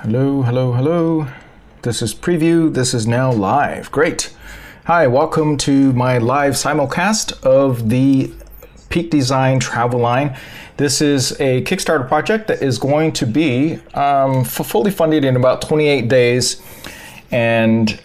Hello, hello, hello. This is preview. This is now live. Great. Hi, welcome to my live simulcast of the Peak Design travel line. This is a Kickstarter project that is going to be fully funded in about 28 days. And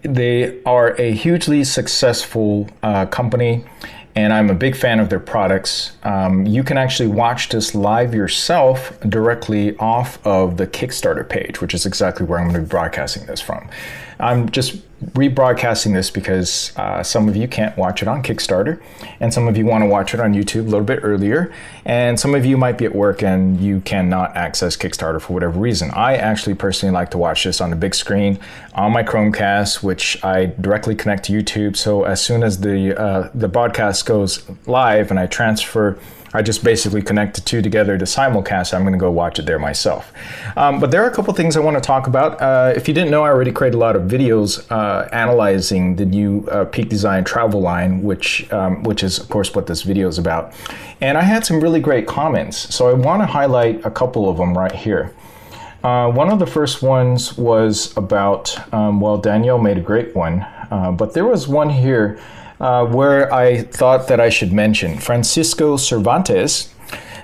they are a hugely successful company, and I'm a big fan of their products. You can actually watch this live yourself directly off of the Kickstarter page, which is exactly where I'm going to be broadcasting this from. I'm just rebroadcasting this because some of you can't watch it on Kickstarter, and some of you want to watch it on YouTube a little bit earlier, and some of you might be at work and you cannot access Kickstarter for whatever reason. I actually personally like to watch this on the big screen on my Chromecast, which I directly connect to YouTube. So as soon as the broadcast goes live and I just basically connect the two together to simulcast. I'm going to go watch it there myself. But there are a couple things I want to talk about. If you didn't know, I already created a lot of videos analyzing the new Peak Design travel line, which is, of course, what this video is about. And I had some really great comments. So I want to highlight a couple of them right here. One of the first ones was about, well, Danielle made a great one, but there was one here where I thought that I should mention. Francisco Cervantes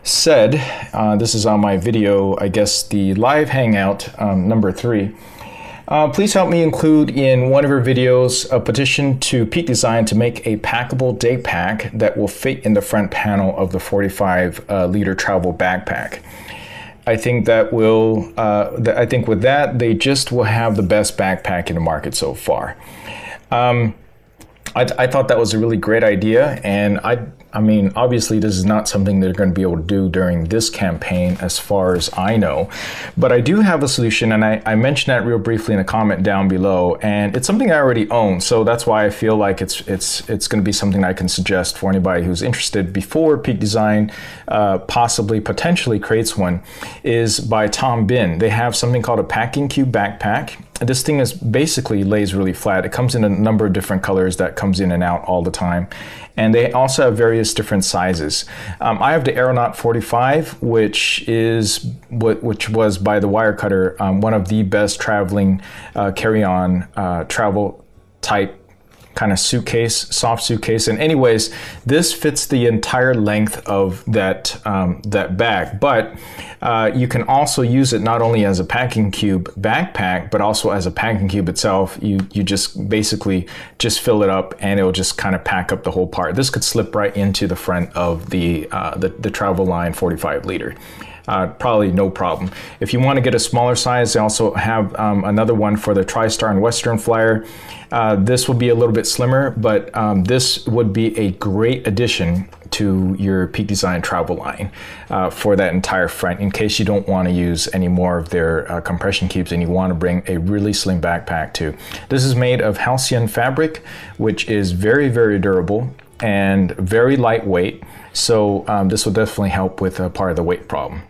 said, this is on my video, I guess the live Hangout number 3. Please help me include in one of your videos a petition to Peak Design to make a packable day pack that will fit in the front panel of the 45-liter travel backpack. I think that will, I think with that, they just will have the best backpack in the market so far. I thought that was a really great idea, and I mean, obviously this is not something they're going to be able to do during this campaign as far as I know, but I do have a solution, and I mentioned that real briefly in a comment down below, and it's something I already own, so that's why I feel like it's going to be something I can suggest for anybody who's interested before Peak Design potentially creates one, is by Tom Bin. They have something called a packing cube backpack. This thing is basically lays really flat. It comes in a number of different colors that comes in and out all the time. And they also have various different sizes. I have the Aeronaut 45, which was by the Wirecutter, one of the best traveling carry-on travel type kind of suitcase, soft suitcase. And anyways, this fits the entire length of that bag, but you can also use it not only as a packing cube backpack, but also as a packing cube itself. You just basically just fill it up and it'll just kind of pack up the whole part. This could slip right into the front of the travel line 45-liter. Probably no problem. If you want to get a smaller size, they also have another one for the TriStar and Western Flyer. This will be a little bit slimmer, but this would be a great addition to your Peak Design travel line for that entire front, in case you don't want to use any more of their compression cubes and you want to bring a really slim backpack too. This is made of halcyon fabric, which is very, very durable and very lightweight. So this will definitely help with part of the weight problem.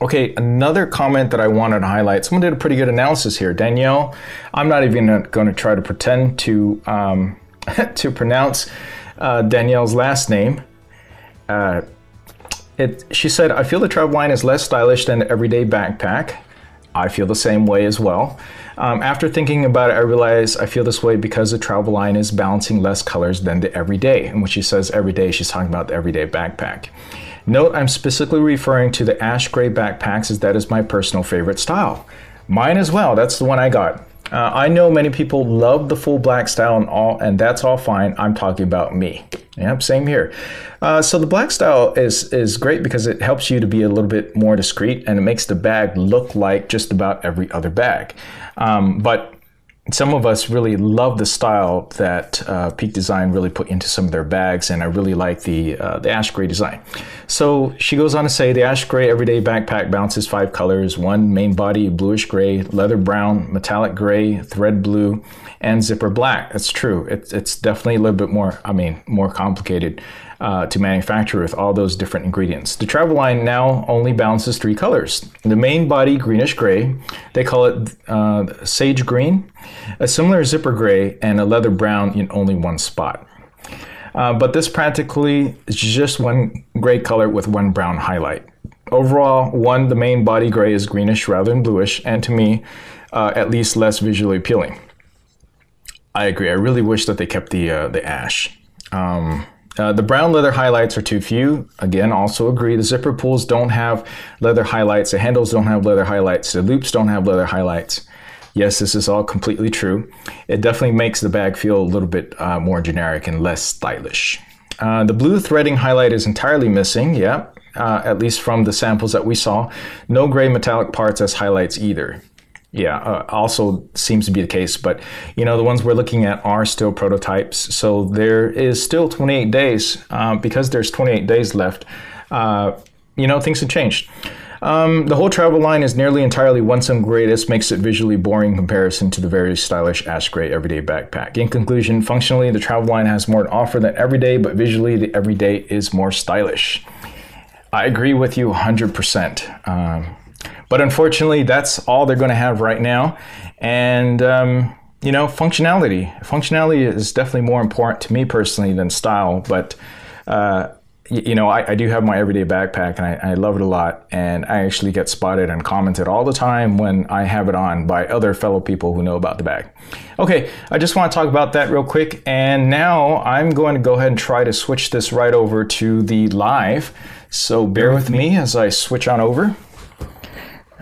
Okay, another comment that I wanted to highlight. Someone did a pretty good analysis here. Danielle, I'm not even going to try to pretend to to pronounce Danielle's last name. She said, I feel the travel line is less stylish than the everyday backpack. I feel the same way as well. After thinking about it, I realized I feel this way because the travel line is balancing less colors than the everyday. And when she says everyday, she's talking about the everyday backpack. Note, I'm specifically referring to the ash gray backpacks, as that is my personal favorite style. Mine as well. That's the one I got. I know many people love the full black style and that's all fine. I'm talking about me. Yep, same here. So the black style is great because it helps you to be a little bit more discreet, and it makes the bag look like just about every other bag. But some of us really love the style that Peak Design really put into some of their bags, and I really like the ash gray design. So she goes on to say, the ash gray everyday backpack balances 5 colors: one main body, bluish gray, leather brown, metallic gray, thread blue, and zipper black. That's true. It's definitely a little bit more, more complicated to manufacture with all those different ingredients. The travel line now only balances 3 colors. The main body, greenish gray, they call it sage green, a similar zipper gray, and a leather brown in only one spot. But this practically is just one gray color with one brown highlight. Overall, one, the main body gray is greenish rather than bluish, and to me, at least less visually appealing. I agree. I really wish that they kept the ash. The brown leather highlights are too few. Again, also agree. The zipper pulls don't have leather highlights. The handles don't have leather highlights. The loops don't have leather highlights. Yes, this is all completely true. It definitely makes the bag feel a little bit more generic and less stylish. The blue threading highlight is entirely missing. Yeah, at least from the samples that we saw. No gray metallic parts as highlights either. Yeah, also seems to be the case, but you know, the ones we're looking at are still prototypes, so there is still 28 days. Because there's 28 days left, you know, things have changed. The whole travel line is nearly entirely one-sim gray. This makes it visually boring in comparison to the very stylish ash gray everyday backpack. In conclusion, functionally, the travel line has more to offer than everyday, but visually, the everyday is more stylish. I agree with you 100%. But unfortunately, that's all they're going to have right now. And, you know, functionality. Functionality is definitely more important to me personally than style. But, you know, I do have my everyday backpack and I love it a lot. And I actually get spotted and commented all the time when I have it on by other fellow people who know about the bag. Okay, I just want to talk about that real quick. And now I'm going to go ahead and try to switch this right over to the live. So bear with me as I switch on over.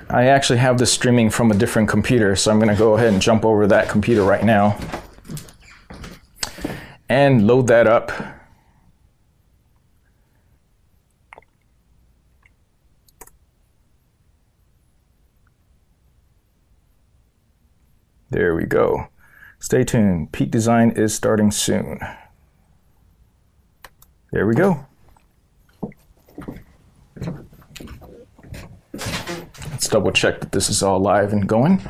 I actually have this streaming from a different computer, so I'm going to go ahead and jump over to that computer right now and load that up. There we go. Stay tuned. Peak Design is starting soon. There we go. Let's double check that this is all live and going.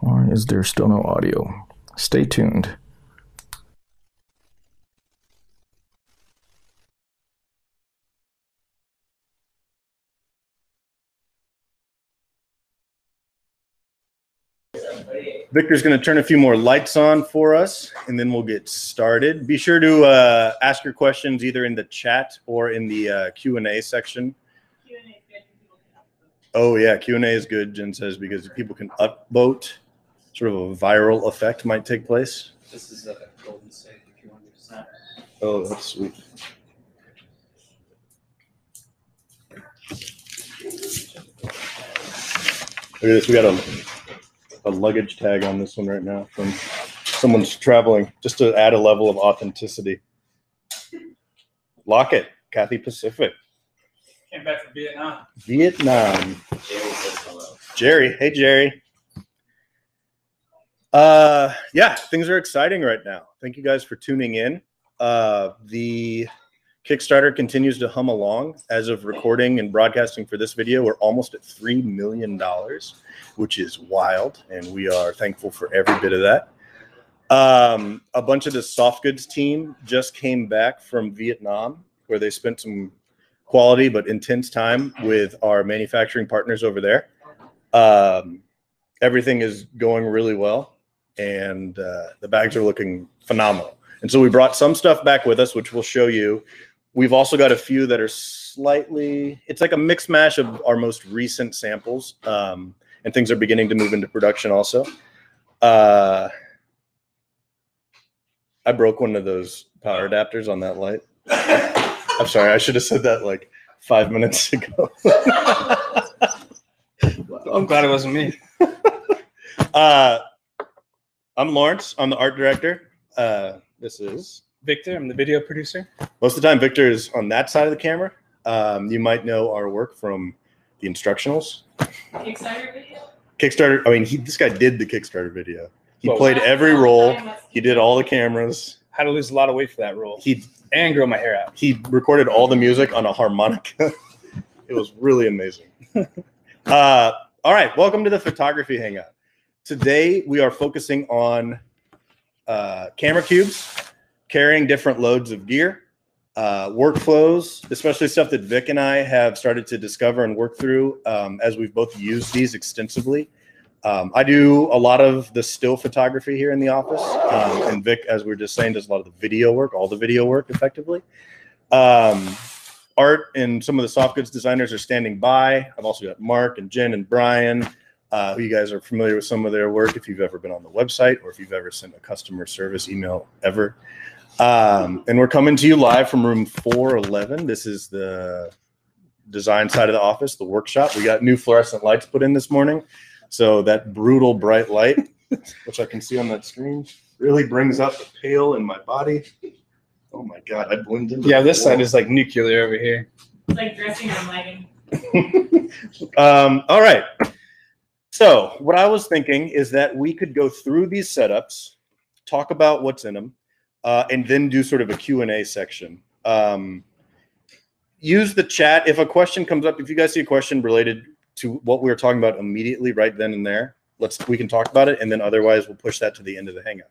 Or is there still no audio? Stay tuned. Victor's going to turn a few more lights on for us, and then we'll get started. Be sure to ask your questions either in the chat or in the Q&A section. Oh, yeah, Q&A is good, Jen says, because people can upvote. Sort of a viral effect might take place. This is a golden state if you want to snap. Oh, that's sweet. Look at this. We got a luggage tag on this one right now from someone's traveling, just to add a level of authenticity. Lock it, Kathy Pacific. Came back from Vietnam. Vietnam. Jerry says hello. Jerry, hey Jerry. Yeah, things are exciting right now. Thank you guys for tuning in. The Kickstarter continues to hum along. As of recording and broadcasting for this video, we're almost at $3 million, which is wild, and we are thankful for every bit of that. A bunch of the soft goods team just came back from Vietnam, where they spent some quality but intense time with our manufacturing partners over there. Everything is going really well, and the bags are looking phenomenal. And so we brought some stuff back with us, which we'll show you. We've also got a few that are slightly, it's like a mix mash of our most recent samples, and things are beginning to move into production also. I broke one of those power adapters on that light. I'm sorry, I should have said that like 5 minutes ago. I'm glad it wasn't me. I'm Lawrence. I'm the art director. This is Victor. I'm the video producer. most of the time Victor is on that side of the camera. You might know our work from the instructionals. Kickstarter video? Kickstarter, I mean, this guy did the Kickstarter video. He played every role. He did all the cameras. Had to lose a lot of weight for that role. And grow my hair out. He recorded all the music on a harmonica. It was really amazing. All right, welcome to the Photography Hangout. Today, we are focusing on camera cubes, carrying different loads of gear, workflows, especially stuff that Vic and I have started to discover and work through as we've both used these extensively. I do a lot of the still photography here in the office, and Vic, as we were just saying, does a lot of the video work, all the video work effectively. Art and some of the soft goods designers are standing by. I've also got Mark and Jen and Brian, who you guys are familiar with some of their work if you've ever been on the website or if you've ever sent a customer service email ever. And we're coming to you live from room 411. This is the design side of the office, the workshop. We got new fluorescent lights put in this morning. So that brutal bright light, which I can see on that screen, really brings out the pale in my body. Oh my God, I blend into this side is like nuclear over here. Like dressing room lighting. All right. So what I was thinking is that we could go through these setups, talk about what's in them, and then do sort of a Q&A section. Use the chat. If a question comes up, if you guys see a question related to what we were talking about immediately right then and there, we can talk about it, and then otherwise we'll push that to the end of the Hangout.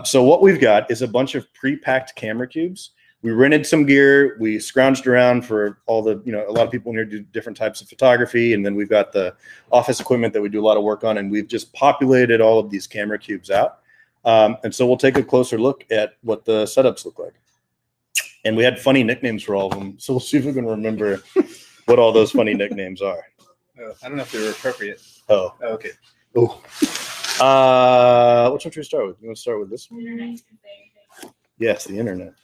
So what we've got is a bunch of pre-packed camera cubes. We rented some gear. We scrounged around for all the, a lot of people in here do different types of photography. And then we've got the office equipment that we do a lot of work on. And we've just populated all of these camera cubes out. And so we'll take a closer look at what the setups look like. And we had funny nicknames for all of them. So we'll see if we can remember what all those funny nicknames are. I don't know if they were appropriate. Oh, okay. Oh. Which one should we start with? You want to start with this one? Yes, the internet.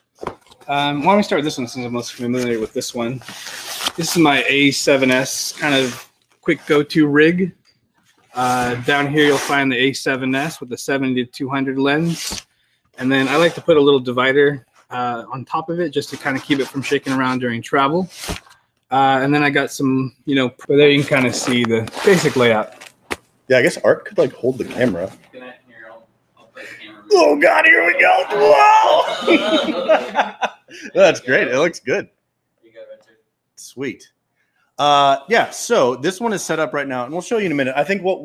Why don't we start with this one since I'm most familiar with this one. This is my A7S kind of quick go-to rig. Down here you'll find the A7S with the 70-200 lens. And then I like to put a little divider on top of it just to kind of keep it from shaking around during travel. And then I got some, there you can kind of see the basic layout. Yeah, I guess Art could like hold the camera. Oh God, here we go. Wow. That's great. It looks good. Sweet. Yeah, so this one is set up right now, and we'll show you in a minute. I think what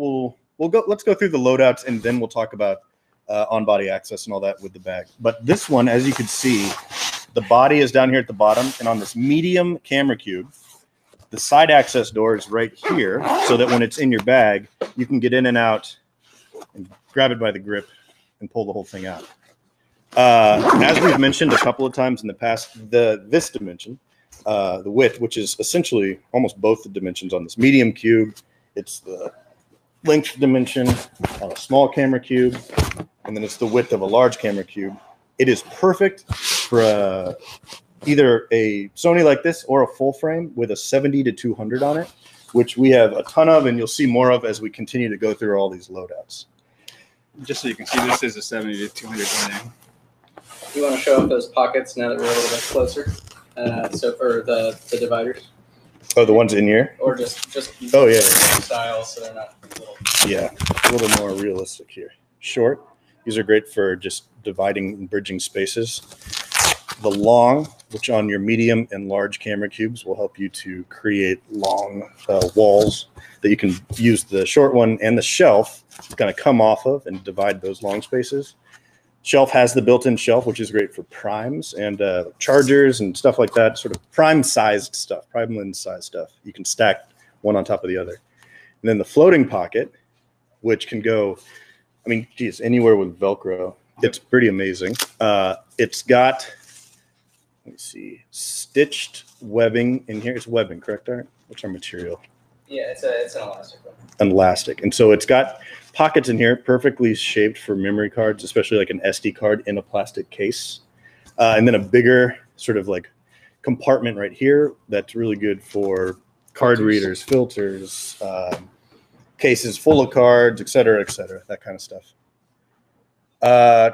let's go through the loadouts, and then we'll talk about on-body access and all that with the bag. But this one, as you can see, the body is down here at the bottom, and on this medium camera cube, the side access door is right here, so that when it's in your bag, you can get in and out and grab it by the grip and pull the whole thing out. As we've mentioned a couple of times in the past, this dimension, the width, which is essentially almost both the dimensions on this medium cube, it's the length dimension on a small camera cube, and then it's the width of a large camera cube. It is perfect for either a Sony like this or a full frame with a 70-200 on it, which we have a ton of, and you'll see more of as we continue to go through all these loadouts. Just so you can see, this is a 70-200 lens. You want to show off those pockets now that we're a little bit closer? So for the dividers. Oh, the ones in here? Or just oh yeah, style, so they're not little. Yeah, a little more realistic here. Short. These are great for just dividing and bridging spaces. The long, which on your medium and large camera cubes will help you to create long walls that you can use the short one and the shelf to kind of come off of and divide those long spaces. Shelf has the built-in shelf, which is great for primes and chargers and stuff like that, sort of prime-sized stuff, prime lens-sized stuff. You can stack one on top of the other. And then the floating pocket, which can go, I mean, geez, anywhere with Velcro. It's pretty amazing. It's got, let me see, stitched webbing in here. It's webbing, correct, Art? What's our material? Yeah, it's an elastic one. Elastic. And so it's got pockets in here perfectly shaped for memory cards, especially like an SD card in a plastic case. And then a bigger sort of like compartment right here that's really good for card readers, filters, cases full of cards, et cetera, that kind of stuff.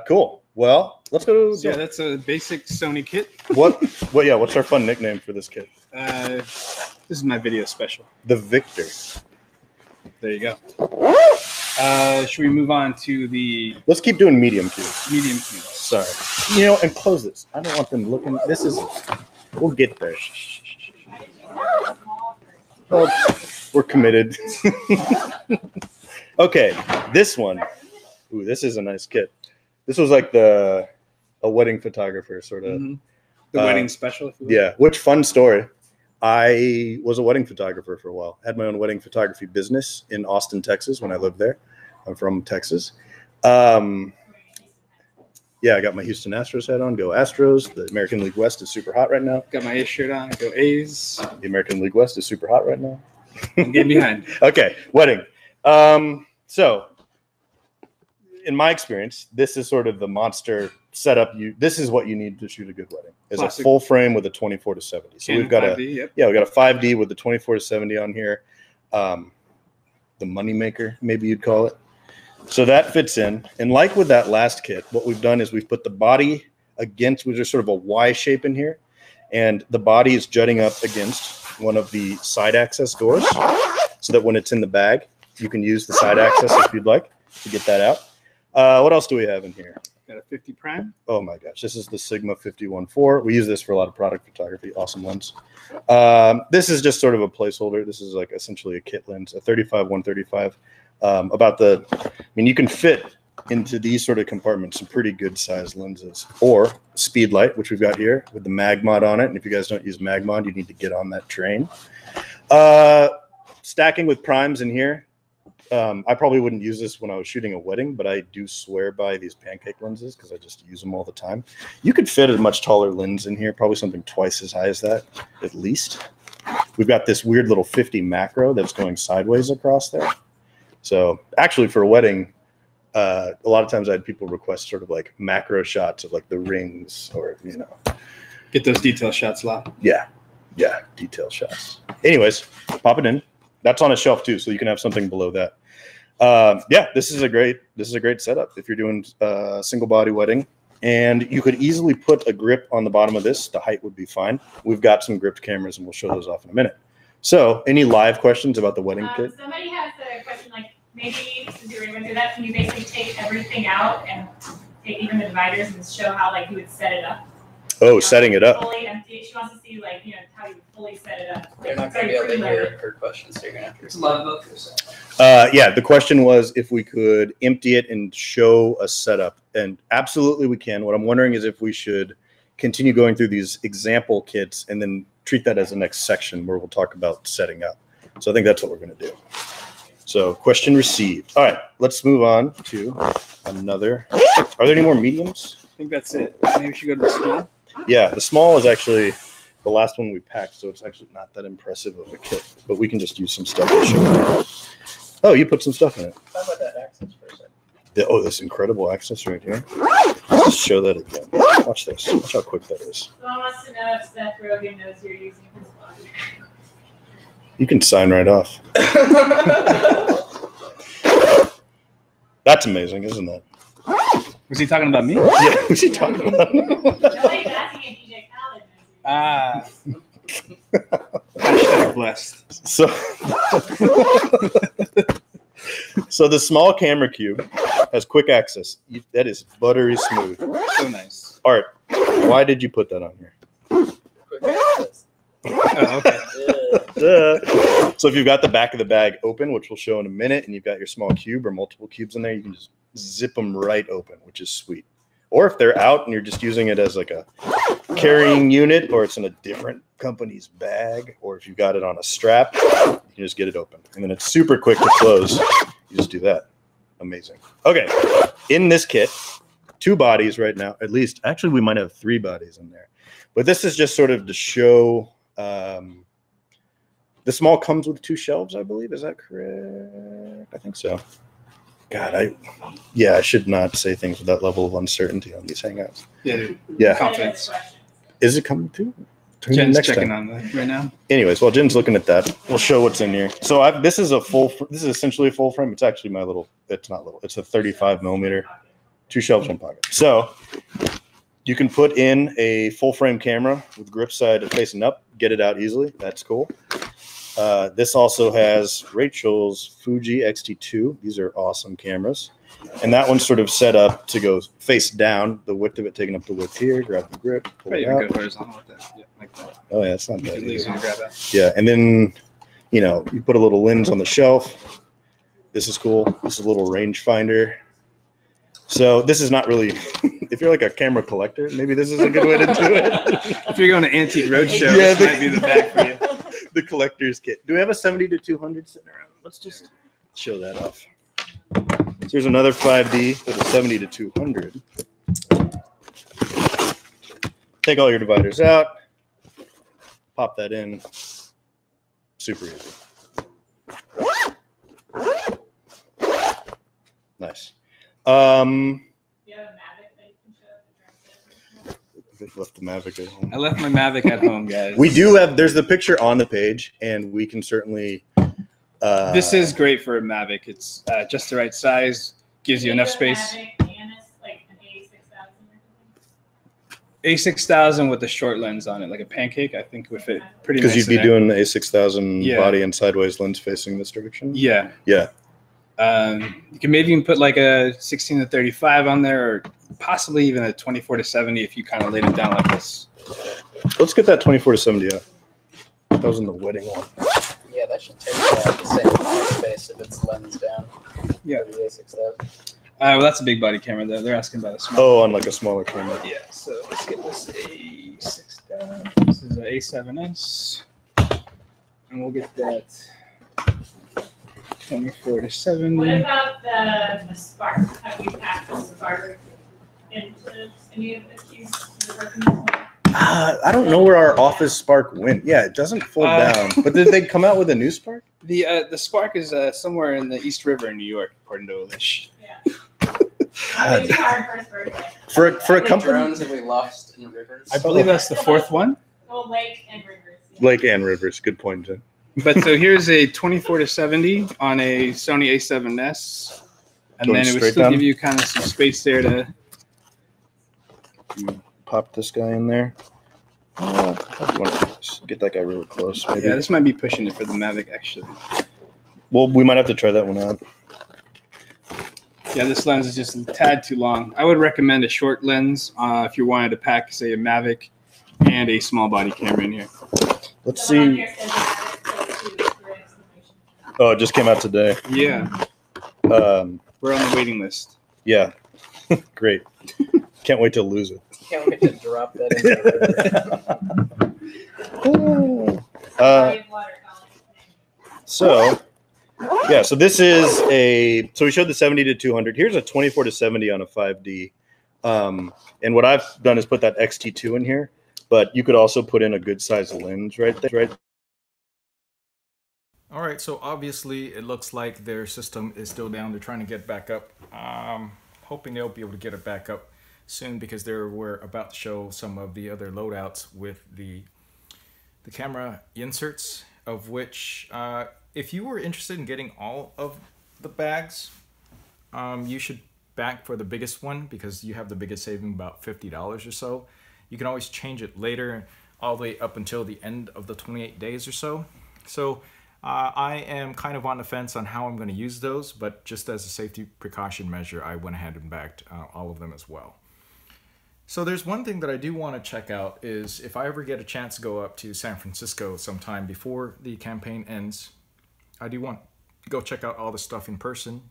Cool. Well, let's go. So yeah, that's a basic Sony kit. Yeah, what's our fun nickname for this kit? This is my video special. The Victor. There you go. Should we move on to the... Let's keep doing medium cubes. Medium cubes. Sorry. And close this. I don't want them looking. This is... We'll get there. Well, we're committed. Okay, this one. Ooh, this is a nice kit. This was like a wedding photographer sort of The wedding special, if you will. Yeah, which fun story. I was a wedding photographer for a while. Had my own wedding photography business in Austin, Texas when I lived there. I'm from Texas. Yeah, I got my Houston Astros hat on. Go Astros. The American League West is super hot right now. Got my A's shirt on. Go A's. The American League West is super hot right now. Get behind. Okay, wedding. So, in my experience, this is sort of the monster setup. This is what you need to shoot a good wedding. Is a full frame with a 24 to 70. So we've got 5D, we got a 5D with the 24 to 70 on here. The moneymaker, maybe you'd call it. So that fits in. And like with that last kit, what we've done is we've put the body against, which is sort of a Y shape in here. And the body is jutting up against one of the side access doors so that when it's in the bag, you can use the side access if you'd like to get that out. What else do we have in here? Got a 50 prime. Oh my gosh, this is the Sigma 51.4. We use this for a lot of product photography. Awesome lens. This is just sort of a placeholder. This is like essentially a kit lens, a 35-135. You can fit into these sort of compartments some pretty good sized lenses, or speed light, which we've got here with the mag mod on it. And if you guys don't use mag mod, you need to get on that train. Stacking with primes in here. I probably wouldn't use this when I was shooting a wedding, but I do swear by these pancake lenses because I just use them all the time. You could fit a much taller lens in here, probably something twice as high as that, at least. We've got this weird little 50 macro that's going sideways across there. So actually for a wedding, a lot of times I had people request sort of like macro shots of like the rings or, Get those detail shots live. Yeah, detail shots. Anyways, pop it in. That's on a shelf too, so you can have something below that. This is a great setup if you're doing a single body wedding, and you could easily put a grip on the bottom of this. The height would be fine. We've got some gripped cameras, and we'll show those off in a minute. So, any live questions about the wedding kit? Somebody has a question, like maybe since you already went through that, can you basically take everything out and take even the dividers and show how like you would set it up? Oh, setting it up. Fully empty. She wants to see how you would fully set it up. They're not going to be able to hear her questions, so you're going to have to. It's a lot of both. The question was if we could empty it and show a setup, and absolutely we can. What I'm wondering is if we should continue going through these example kits and then treat that as the next section where we'll talk about setting up. So I think that's what we're going to do. So question received. All right, let's move on to another. Are there any more mediums? I think that's it. Maybe we should go to the small. Yeah, the small is actually the last one we packed, so it's actually not that impressive of a kit, but we can just use some stuff to show. Oh, you put some stuff in it. How about that access for a second? This incredible access right here. Let's just show that again. Watch this. Watch how quick that is. Someone wants to know if Seth Rogen knows you're using his body. You can sign right off. That's amazing, isn't it? Was he talking about me? Yeah, who's he talking about? Nobody's asking if DJ Khaled knows you. Hashtag blessed. So the small camera cube has quick access. That is buttery smooth. So nice. Art, why did you put that on here? Quick access. Oh, okay. So if you've got the back of the bag open, which we'll show in a minute, and you've got your small cube or multiple cubes in there, you can just zip them right open, which is sweet. Or if they're out and you're just using it as like a carrying unit, or it's in a different company's bag, or if you've got it on a strap, you can just get it open. And then it's super quick to close. You just do that. Amazing. Okay, in this kit, 2 bodies right now, at least. Actually, we might have 3 bodies in there. But this is just sort of to show, the small comes with 2 shelves, I believe. Is that correct? I think so. God, I should not say things with that level of uncertainty on these Hangouts. Yeah. Confidence. Is it coming too? Jen's checking on that right now. Anyways, while Jen's looking at that, we'll show what's in here. So this is essentially a full frame. It's actually it's not little. It's a 35 millimeter, 2 shelves, 1 pocket. So you can put in a full frame camera with grip side facing up, get it out easily. That's cool. This also has Rachel's Fuji X-T2. These are awesome cameras. And that one's sort of set up to go face down, the width of it taking up the width here, grab the grip, pull it out. Go horizontal with that. Yeah, like that. Oh, yeah, it's not bad. Grab that. Yeah, and then, you put a little lens on the shelf. This is cool. This is a little rangefinder. So this is not really, if you're like a camera collector, maybe this is a good way to do it. If you're going to Antique Roadshow, Yeah, this might be the bag for you. The collector's kit. Do we have a 70 to 200 sitting around? Let's just show that off. So here's another 5D with a 70 to 200. Take all your dividers out. Pop that in. Super easy. Nice. Do you have a Mavic that you can show the They left the Mavic at home. I left my Mavic at home, guys. We do have, there's the picture on the page, and we can certainly. This is great for a Mavic. It's just the right size, gives you enough space. Mavic and it's like an A6000 or something. A6000 with a short lens on it, like a pancake, I think would fit pretty nice. Because you'd be doing the A6000 Yeah. body and sideways lens facing this direction? Yeah. Yeah. You can maybe even put like a 16 to 35 on there, or possibly even a 24 to 70 if you kind of laid it down like this. Let's get that 24 to 70 out. That was in the wedding one. Yeah, that should take the same amount of space if it's lens down. Yeah. For the A6000. Well, that's a big body camera though. They're asking about a small. Oh, on like a smaller camera. Yeah. So let's get this A6000. This is an A7S, and we'll get that 24 to 70. What about the spark? Have you packed the spark into any of the keys? I don't know where our Office Spark went. Yeah, it doesn't fold down. But did they come out with a new Spark? The Spark is somewhere in the East River in New York, according to Alish. Yeah. God. Maybe our first birthday. For a How many company, drones have we lost in rivers? I believe that's the fourth one. Well, lake and rivers. Yeah. Lake and Rivers. Good point, Jen. But so here's a 24 to 70 on a Sony A7S, and Going then it would straight still down? give you kind of some space there to. Pop this guy in there. Get that guy really close, maybe. Yeah, this might be pushing it for the Mavic actually. Well, we might have to try that one out. Yeah, this lens is just a tad too long. I would recommend a short lens if you wanted to pack, say, a Mavic and a small body camera in here. Let's The one see. here says Mavic, for exclamation. Oh, it just came out today. Yeah, Um, we're on the waiting list. yeah. Great. Can't wait to lose it. Can't wait to drop that in. Uh, Body of water color. So, yeah, so this is so we showed the 70 to 200. Here's a 24 to 70 on a 5D. And what I've done is put that XT2 in here, but you could also put in a good size lens right there. Right. All right, so obviously it looks like their system is still down. They're trying to get back up. Hoping they'll be able to get it back up soon because they were about to show some of the other loadouts with the camera inserts, of which if you were interested in getting all of the bags, you should back for the biggest one because you have the biggest saving, about $50 or so. You can always change it later, all the way up until the end of the 28 days or so. So I am kind of on the fence on how I'm going to use those, but just as a safety precaution measure, I went ahead and backed all of them as well. So there's one thing that I do want to check out is if I ever get a chance to go up to San Francisco sometime before the campaign ends, I do want to go check out all the stuff in person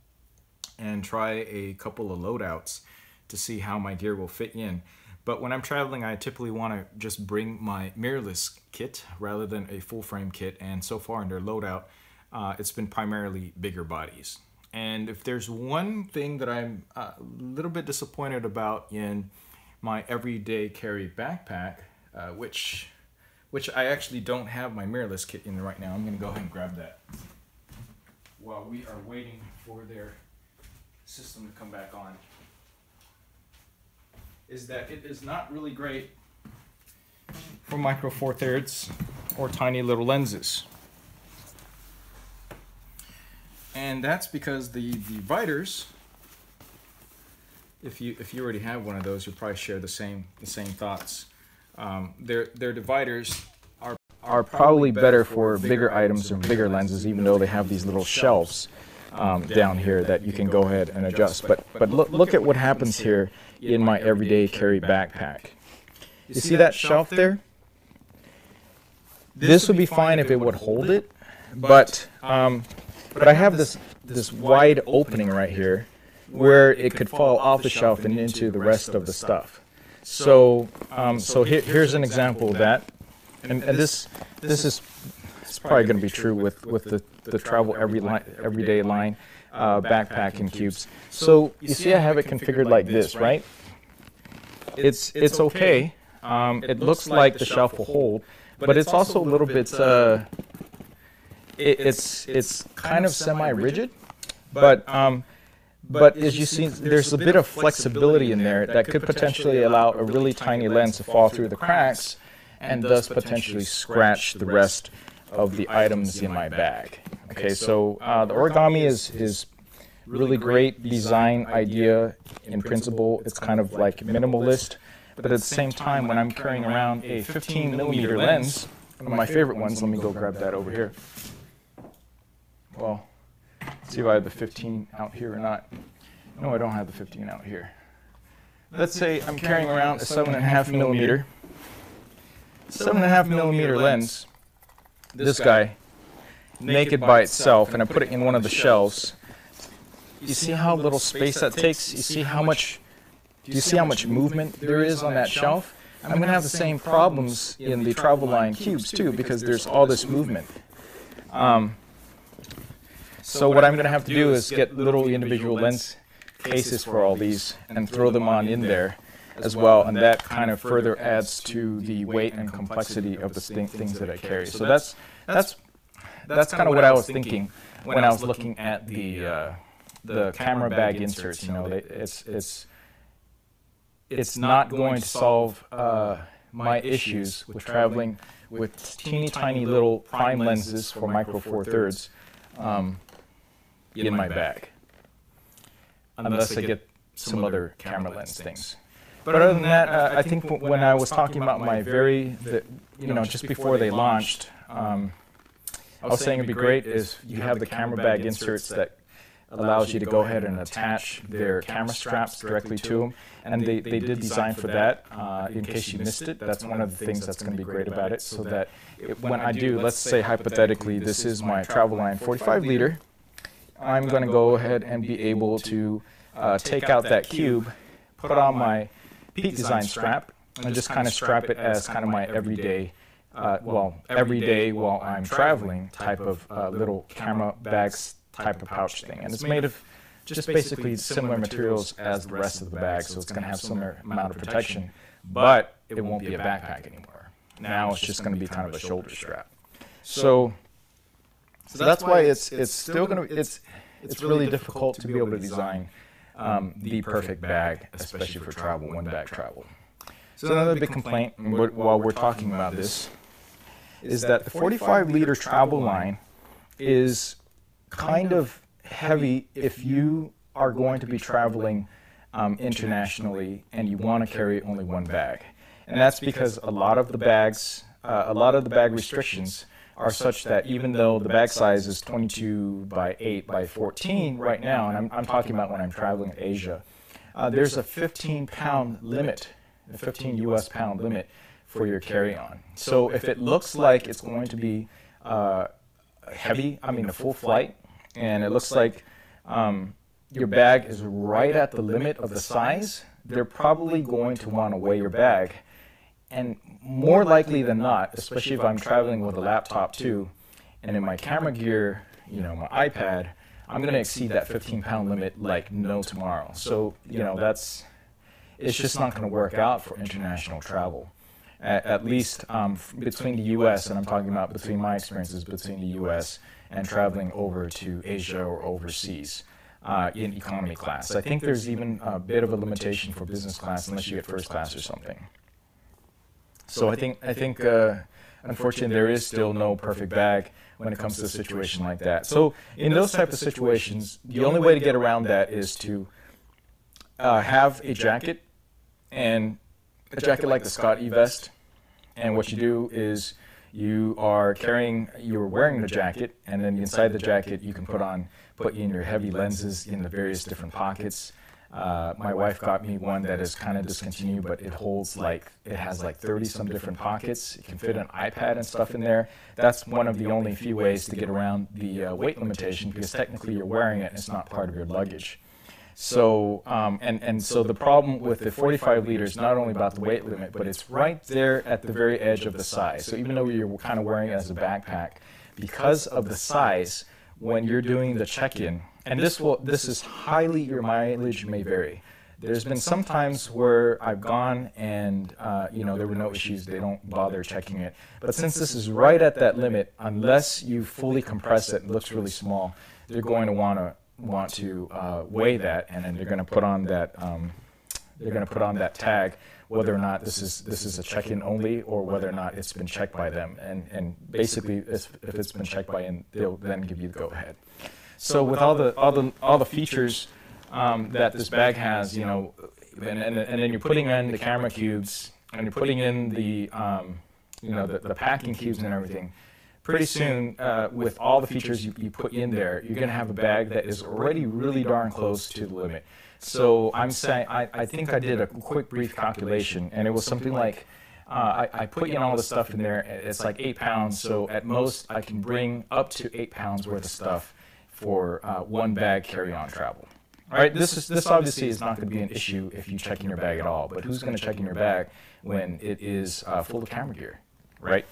and try a couple of loadouts to see how my gear will fit in. But when I'm traveling, I typically want to just bring my mirrorless kit rather than a full frame kit. And so far in their loadout, it's been primarily bigger bodies. And if there's one thing that I'm a little bit disappointed about in my everyday carry backpack, which I actually don't have my mirrorless kit in right now. I'm going to go ahead and grab that while we are waiting for their system to come back on. Is that it is not really great for micro four thirds or tiny little lenses. And that's because the dividers, if you already have one of those, you'll probably share the same thoughts. Their dividers are probably better for bigger items or bigger lenses, even though they have these little shelves down here that you can go ahead and adjust. But look at what happens here in my everyday carry backpack. You see that shelf there? This would be fine if it would hold it, but I have this wide opening right here where it could fall off the shelf and into the rest of the stuff. So, here's an example of that, and this is it's probably going to be true with the travel everyday line backpacking cubes. So you see, I have it configured like this, right? It's okay. It looks like the shelf will hold, but it's also a little bit. It's kind of semi-rigid, but as you see, there's a bit of flexibility in there that could potentially allow a really tiny lens to fall through the cracks and thus potentially scratch the rest of the items in my bag. Okay, so the origami is really great design idea in principle. It's kind of like minimalist, but at the same time, when I'm carrying around a 15mm lens, one of my favorite ones, let me go grab that over here. Well, let's see if I have the 15 out here or not. No, I don't have the 15 out here. Let's say I'm carrying around a 7.5mm. 7.5mm lens. This guy, naked by itself, and I put it in one of the shelves. You see how little space that takes? You see how much? Do you see how much movement there is on that shelf? I'm going to have the same problems in the travel line cubes too, because there's all this movement. So what I'm going to have to do is get little individual lens cases for all these and throw them on in there as well, and that kind of further adds to the weight and complexity of the things that I carry. So that's kind of what I was thinking when I was looking at the camera bag inserts. You know, it's not going to solve my issues with traveling with teeny tiny little prime lenses for micro four thirds in my bag, unless I get some other camera lens things. But other than that, I think when I was talking about my just before they launched, I was saying it'd be great if you have the camera bag inserts that allows you to go ahead and attach their camera straps directly to them. And they did design for that, in case you missed it. That's one of the things that's going to be great about it, so that when I do, let's say hypothetically, this is my travel line 45 liter, I'm going to go ahead and be able to take out that cube, put on my Peak Design strap, and just kind of strap it as kind of my everyday, everyday while I'm traveling type of little camera bags type of pouch thing. And it's made of just basically similar materials as the rest of the bag, so it's going to have similar amount of protection, but it won't be a backpack anymore. Now it's just going to be kind of a shoulder strap. So that's why it's still going to it's really difficult to be able to design the perfect bag, especially for travel, one bag travel. So another big complaint while we're talking about this is that the 45 liter travel line is kind of heavy if you are going to be traveling internationally and you want to carry only one bag. And that's because a lot of the bag restrictions are such that even though the bag size is 22 by 8 by 14 right now, and I'm talking about when I'm traveling in Asia, there's a 15-pound limit, a 15 US pound limit for your carry-on. So if it looks like it's going to be heavy, a full flight, and it looks like your bag is right at the limit of the size, they're probably going to want to weigh your bag. And more likely than not, especially if I'm traveling with a laptop too, and in my camera gear, my iPad, I'm going to exceed that 15-pound limit like no tomorrow. So, it's just not going to work out for international travel. At least between the U.S., and I'm talking about between my experiences between the U.S. and traveling over to Asia or overseas in economy class. I think there's even a bit of a limitation for business class unless you get first class or something. So I think unfortunately, there is still no perfect bag when it comes to a situation like that. So in those type of situations, the only way to get around that is to have a jacket, and a jacket like the Scott E-Vest. And what you do is you're wearing the jacket, and then inside the jacket you can put in your heavy lenses in the various different pockets. My wife got me one that is kind of discontinued, but it has like 30 some different pockets. You can fit an iPad and stuff in there. That's one of the only few ways to get around the weight limitation, because technically you're wearing it and it's not part of your luggage. So, and so the problem with the 45 liter is not only about the weight limit, but it's right there at the very edge of the size. So even though you're kind of wearing it as a backpack, because of the size, when you're doing the check-in, and this is highly, your mileage may vary. There's been some times where I've gone and, you know, there were no issues. They don't bother checking it. But since this is right at that limit, unless you fully compress it, it looks really small, they're going to want to weigh that, and then they're going to put on that tag, whether or not this is a check-in only, or whether or not it's been checked by them. And basically, if it's been checked by them, they'll then give you the go-ahead. So with all the features that this bag has, you know, and then you're putting in the camera cubes, and you're putting in the you know, the packing cubes and everything. Pretty soon, with all the features you put in there, you're going to have a bag that is already really darn close to the limit. So I'm saying, I think I did a quick brief calculation, and it was something like, I put in all the stuff in there, it's like 8 pounds, so at most I can bring up to 8 pounds worth of stuff for one bag carry-on travel. All right, this obviously is not going to be an issue if you check in your bag at all, but who's going to check in your bag when it is full of camera gear, right?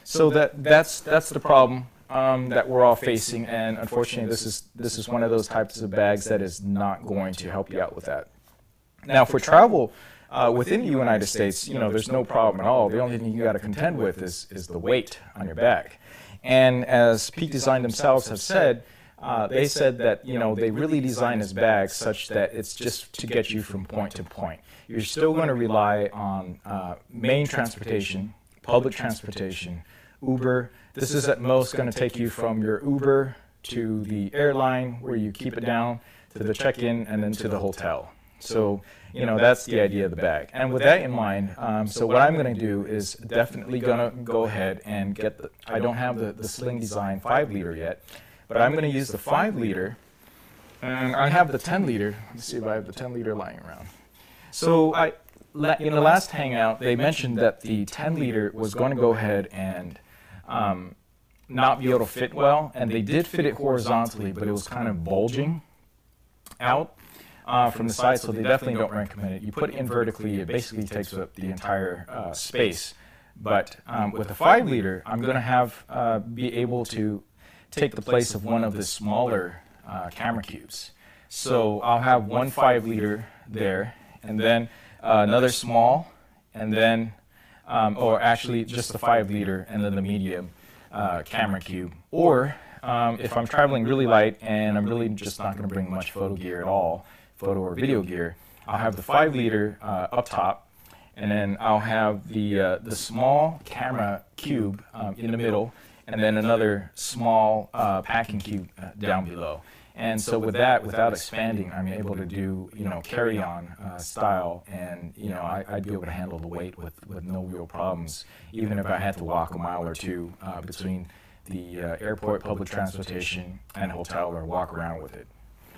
So that's the problem that we're all facing, and unfortunately, this is one of those types of bags that is not going to help you out with that. Now, for travel within the United States, you know, there's no problem at all. The only thing you got to contend with is the weight on your bag. And as Peak Design themselves have said, they said that, you know, they really designed this bag such that it's just to get you from point to point. You're still going to rely on main transportation, public transportation, Uber. This is at most going to take you from your Uber to the airline where you keep it down, to the check-in, and then to the hotel. So, you know, that's the idea of the bag. And with that in mind, so what I'm going to do is definitely going to go ahead and get the, I don't have the Sling Design 5 liter yet, but I'm going to use the 5 liter, and I have the 10 liter. Let's see if I have the 10 liter lying around. So in the last Hangout, they mentioned that the 10 liter was going to go ahead and not be able to fit well, and they did fit it horizontally, but it was kind of bulging out from the side, so they definitely don't recommend it. You put it in vertically, it basically takes up the entire space. But with the 5 liter, I'm going to have be able to take the place of one of the smaller camera cubes. So I'll have one 5 liter there, and then another small, and then, or actually just the 5 liter, and then the medium camera cube. Or if I'm traveling really light and I'm really just not going to bring much photo gear at all, photo or video gear, I'll have the 5 liter up top, and then I'll have the small camera cube in the middle, and then another small packing cube down below. And so with that, without expanding, I'm able to do, you know, carry-on style, and, you know, I'd be able to handle the weight with no real problems, even if I had to walk a mile or two between the airport, public transportation, and hotel, or walk around with it,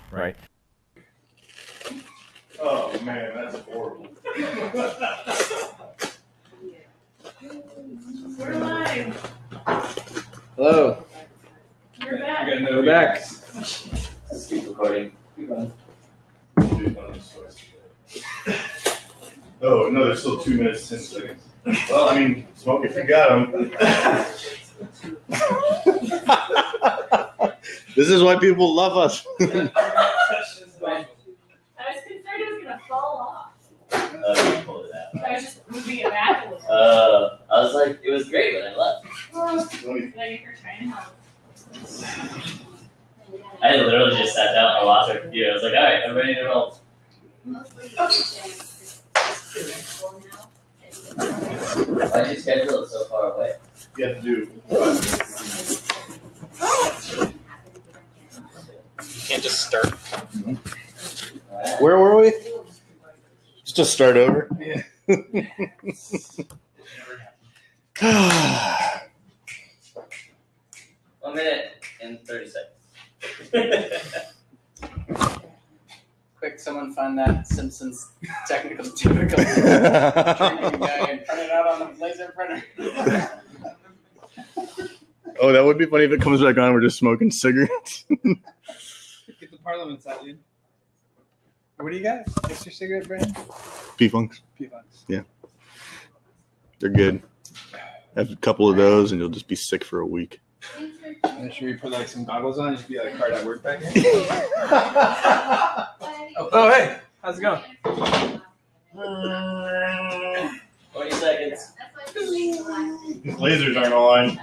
right? Oh man, that's horrible. We're live. Hello. We're back. We're back. Let's keep recording. Oh no, there's still 2 minutes, 10 seconds. Well, I mean, smoke if you got them. This is why people love us. I was concerned it was gonna fall off. You pulled it out. I was just moving it back a little. I was like, it was great when I left. Like you're trying to help. I literally just sat down and watched our computer. I was like, all right, I'm ready to roll. Why did you schedule it so far away? You have to do. You can't just start. Where were we? Just start over. Yeah. 1 minute and 30 seconds. Quick, someone find that Simpsons technical difficulty drinking guy and print it out on the laser printer. Oh, that would be funny if it comes back on and we're just smoking cigarettes. Get the parliaments out, dude. What do you got? What's your cigarette brand? P-Funks. P-Funks. Yeah. They're good. Have a couple of those and you'll just be sick for a week. And should we put like some goggles on? Just be like card at work back here. Oh, hey, how's it going? 20 seconds. These lasers aren't on.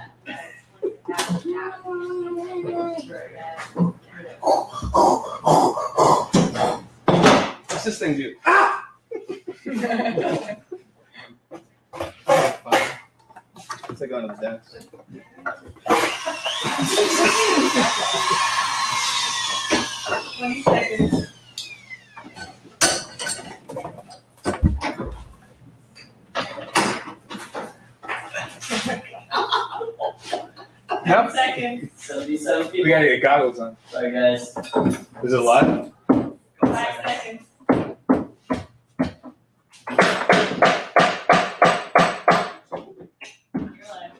What's this thing do? It's like on the desk. Seconds. Yep. Seconds. 77 people. We gotta get goggles on. Sorry, guys. Is it live? 5 seconds. You're live.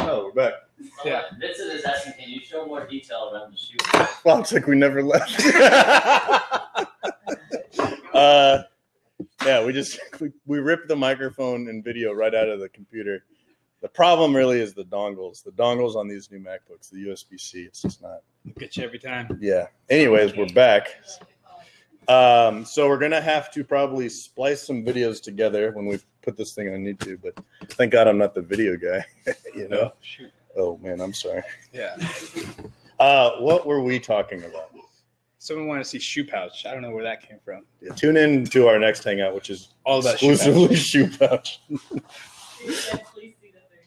Oh, we're back. Yeah. Vincent is asking, can you show more detail around the shoe? Wow, it's like we never left. Yeah, we ripped the microphone and video right out of the computer. The problem really is the dongles. The dongles on these new MacBooks, the USB-C, it's just not. Get you every time. Yeah. Anyways, we're back. So we're gonna have to probably splice some videos together when we put this thing on YouTube. But thank God I'm not the video guy. You know. Shoot. Oh man, I'm sorry. Yeah. What were we talking about? Someone wanted to see shoe pouch. I don't know where that came from. Yeah, tune in to our next hangout, which is All about shoe exclusively shoe pouch. Please see the third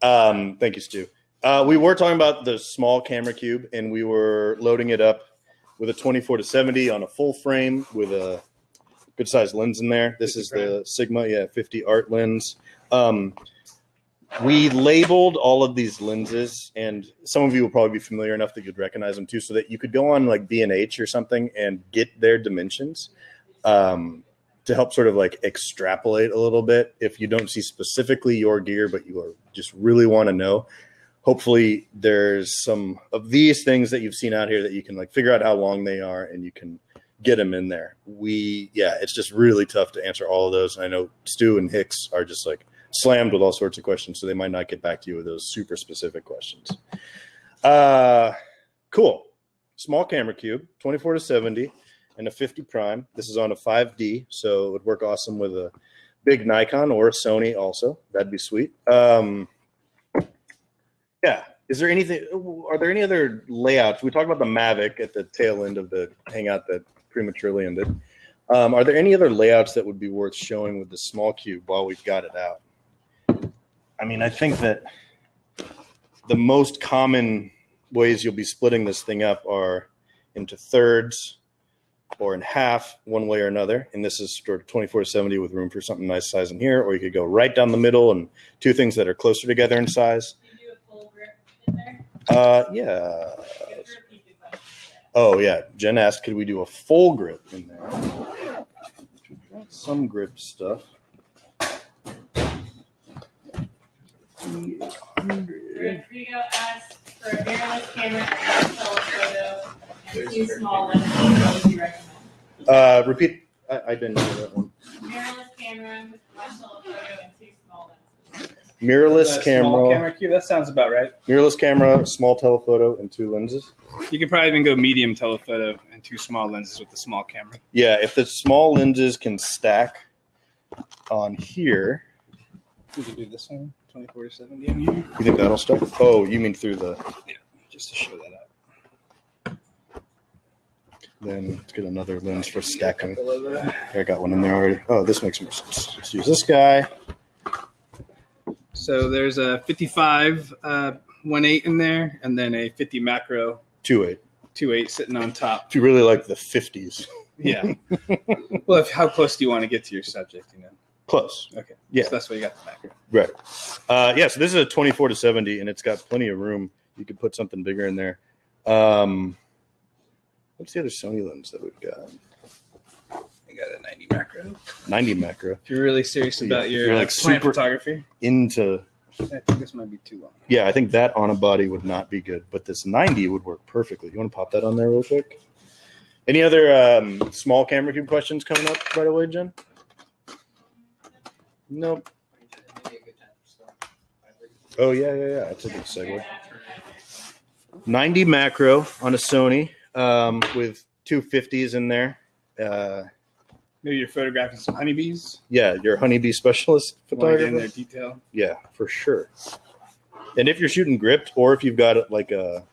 hangout. Thank you, Stu. We were talking about the small camera cube, and we were loading it up with a 24-70 on a full frame with a good sized lens in there. This is the Sigma 50 art lens. We labeled all of these lenses, and some of you will probably be familiar enough that you'd recognize them too, so that you could go on like B&H or something and get their dimensions to help sort of like extrapolate a little bit if you don't see specifically your gear, but you just really want to know. Hopefully there's some of these things that you've seen out here that you can like figure out how long they are and you can get them in there. It's just really tough to answer all of those. And I know Stu and Hicks are just like slammed with all sorts of questions, so they might not get back to you with those super specific questions. Cool. Small camera cube, 24-70 and a 50 prime. This is on a 5D, so it would work awesome with a big Nikon or a Sony also. That'd be sweet. Yeah. Are there any other layouts? We talked about the Mavic at the tail end of the hangout that prematurely ended. Are there any other layouts that would be worth showing with the small cube while we've got it out? I mean, I think that the most common ways you'll be splitting this thing up are into thirds or in half, one way or another. And this is sort of 24-70 with room for something nice size in here, or you could go right down the middle and two things that are closer together in size. Can you do a full grip in there? Yeah. Oh, yeah. Jen asked, could we do a full grip in there? Some grip stuff. Rodrigo asked for a mirrorless camera and a telephoto and 2 small lenses. What would you recommend? Repeat. I didn't hear that one. Mirrorless camera with flash telephoto and 2 small lenses. Mirrorless camera. Small camera cube. That sounds about right. Mirrorless camera, small telephoto, and 2 lenses. You could probably even go medium telephoto and 2 small lenses with the small camera. Yeah, if the small lenses can stack on here. We could do this one, 24-70 in here. You think that'll stack? Oh, you mean through the... Yeah, just to show that out. Then let's get another lens for stacking. I got one in there already. Oh, this makes more sense. Let's use this guy. So there's a 55 1.8 in there, and then a 50 macro 2.8. 2.8 sitting on top. If you really like the 50s. Yeah. Well, how close do you want to get to your subject? You know. Close. Okay. Yeah. So that's why you got the macro. Right. Yeah, so this is a 24-70, and it's got plenty of room. You could put something bigger in there. What's the other Sony lens that we've got? I got a 90 macro. 90 macro. If you're really serious about If your you're like plant super photography. into I think this might be too long. Yeah, I think that on a body would not be good, but this 90 would work perfectly. You want to pop that on there real quick? Any other small camera cube questions coming up right away, Jen? Nope. Oh, yeah. That's a good segue. 90 macro on a Sony with two 50s in there. Maybe you're photographing some honeybees. Yeah, you're a honeybee specialist photographer. In their detail. Yeah, for sure. And if you're shooting gripped, or if you've got like a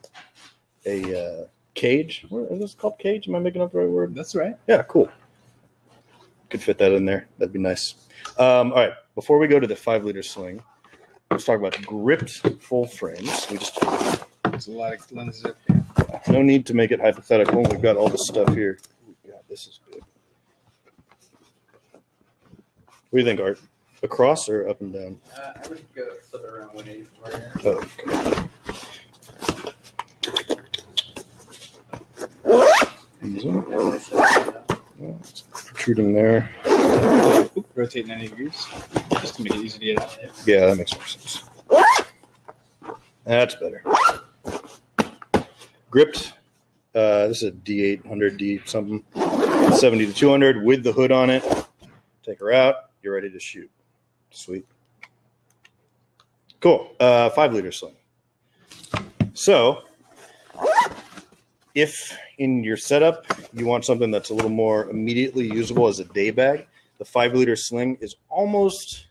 cage, what is this called? Cage? Am I making up the right word? That's right. Yeah, cool. Could fit that in there. That'd be nice. All right, before we go to the 5-liter sling, let's talk about gripped full frames. There's a lot of lenses up here. No need to make it hypothetical. We've got all the stuff here. God, this is good. What do you think, Art? Across or up and down? I would go flip it around 180 for you. Oh, okay. Easy. Yeah, it's protruding there. Oop, rotate 90 degrees just to make it easy to get out. Yeah, that makes more sense. That's better. Gripped. This is a D800 D something. 70 to 200 with the hood on it. Take her out. You're ready to shoot. Sweet. Cool. 5-liter sling. So, if in your setup you want something that's a little more immediately usable as a day bag, the 5-liter sling is almost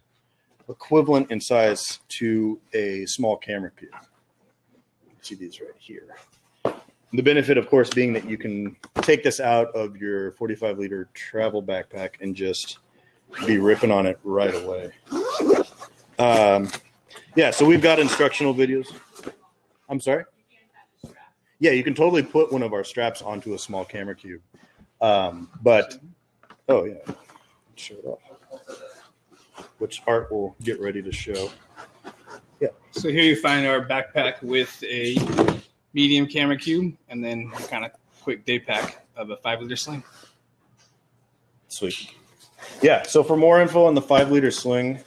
equivalent in size to a small camera cube. See these right here. The benefit, of course, being that you can take this out of your 45-liter travel backpack and just be ripping on it right away. Yeah, so we've got instructional videos. I'm sorry? Yeah, you can totally put one of our straps onto a small camera cube. But, oh, yeah. Show it off. Which Art will get ready to show. Yeah. So here you find our backpack with a medium camera cube and then a kind of quick day pack of a 5-liter sling. Sweet. Yeah, so for more info on the 5-liter sling,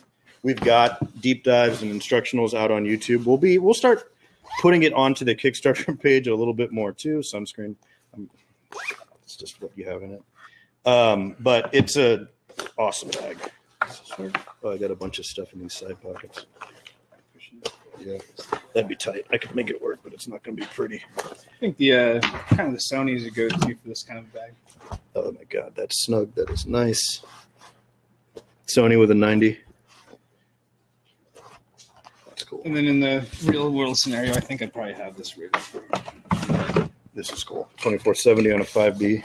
we've got deep dives and instructionals out on YouTube. We'll start putting it onto the Kickstarter page a little bit more too. Sunscreen. It's just what you have in it. But it's a awesome bag. Oh, I got a bunch of stuff in these side pockets. Yeah, that'd be tight. I could make it work, but it's not going to be pretty. I think the kind of the Sony is a go-to for this kind of bag. Oh my God, that's snug. That is nice. Sony with a 90. That's cool. And then in the real world scenario, I think I'd probably have this rig. This is cool. 2470 on a 5B.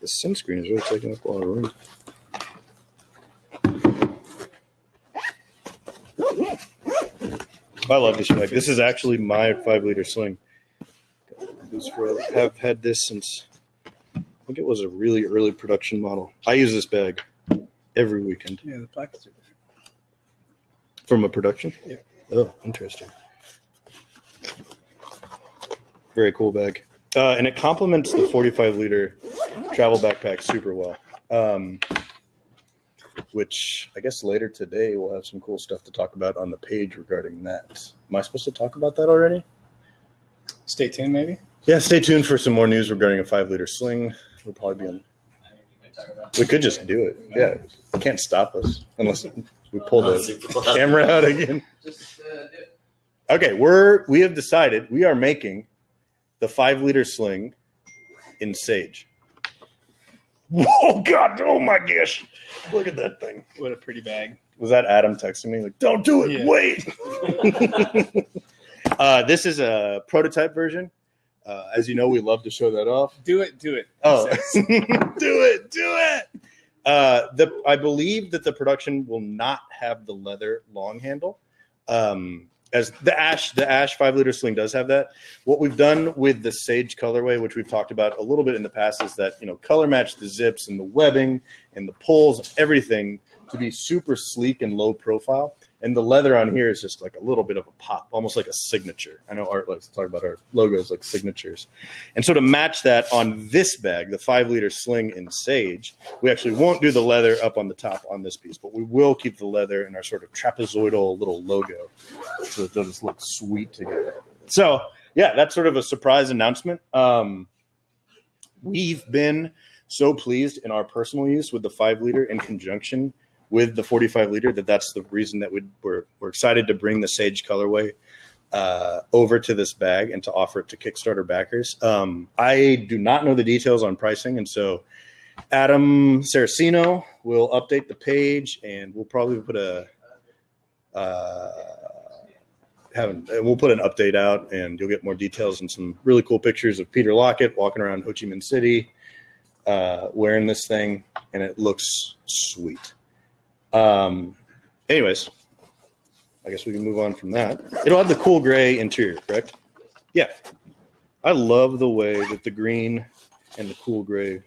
The sunscreen is really taking up a lot of room. I love this bag. This is actually my 5-liter sling. I've had this since, I think it was a really early production model. I use this bag every weekend. Yeah, the pockets are different. From a production? Yeah. Oh, interesting. Very cool bag. And it complements the 45-liter travel backpack super well. Which I guess later today we'll have some cool stuff to talk about on the page regarding that. Am I supposed to talk about that already? Stay tuned, maybe. Yeah, stay tuned for some more news regarding a 5-liter sling. We'll probably be on. We could just do it. Yeah, it can't stop us unless we pull the camera out again. Okay, we have decided we are making the 5-liter sling in Sage. Oh God! Oh my gosh! Look at that thing. What a pretty bag. Was that Adam texting me? Like, don't do it. Yeah. Wait. This is a prototype version. As you know, we love to show that off. Do it. Oh, do it. I believe that the production will not have the leather long handle. As the Ash 5-liter sling does have that. What we've done with the Sage colorway, which we've talked about a little bit in the past, is that, color match the zips and the webbing and the pulls, everything to be super sleek and low profile. And the leather on here is just like a little bit of a pop, almost like a signature. I know Art likes to talk about our logos like signatures. And so to match that on this bag, the 5-liter sling in Sage, we actually won't do the leather up on the top on this piece, but we will keep the leather in our sort of trapezoidal little logo. So it does look sweet together. So yeah, that's sort of a surprise announcement. We've been so pleased in our personal use with the 5-liter in conjunction with the 45-liter that's the reason that we're excited to bring the Sage colorway over to this bag and to offer it to Kickstarter backers. I do not know the details on pricing, and so Adam Saraceno will update the page, and we'll probably put we'll put an update out, and you'll get more details and some really cool pictures of Peter Lockett walking around Ho Chi Minh City wearing this thing, and it looks sweet. Anyways, I guess we can move on from that. It'll have the cool gray interior, correct? Yeah. I love the way that the green and the cool gray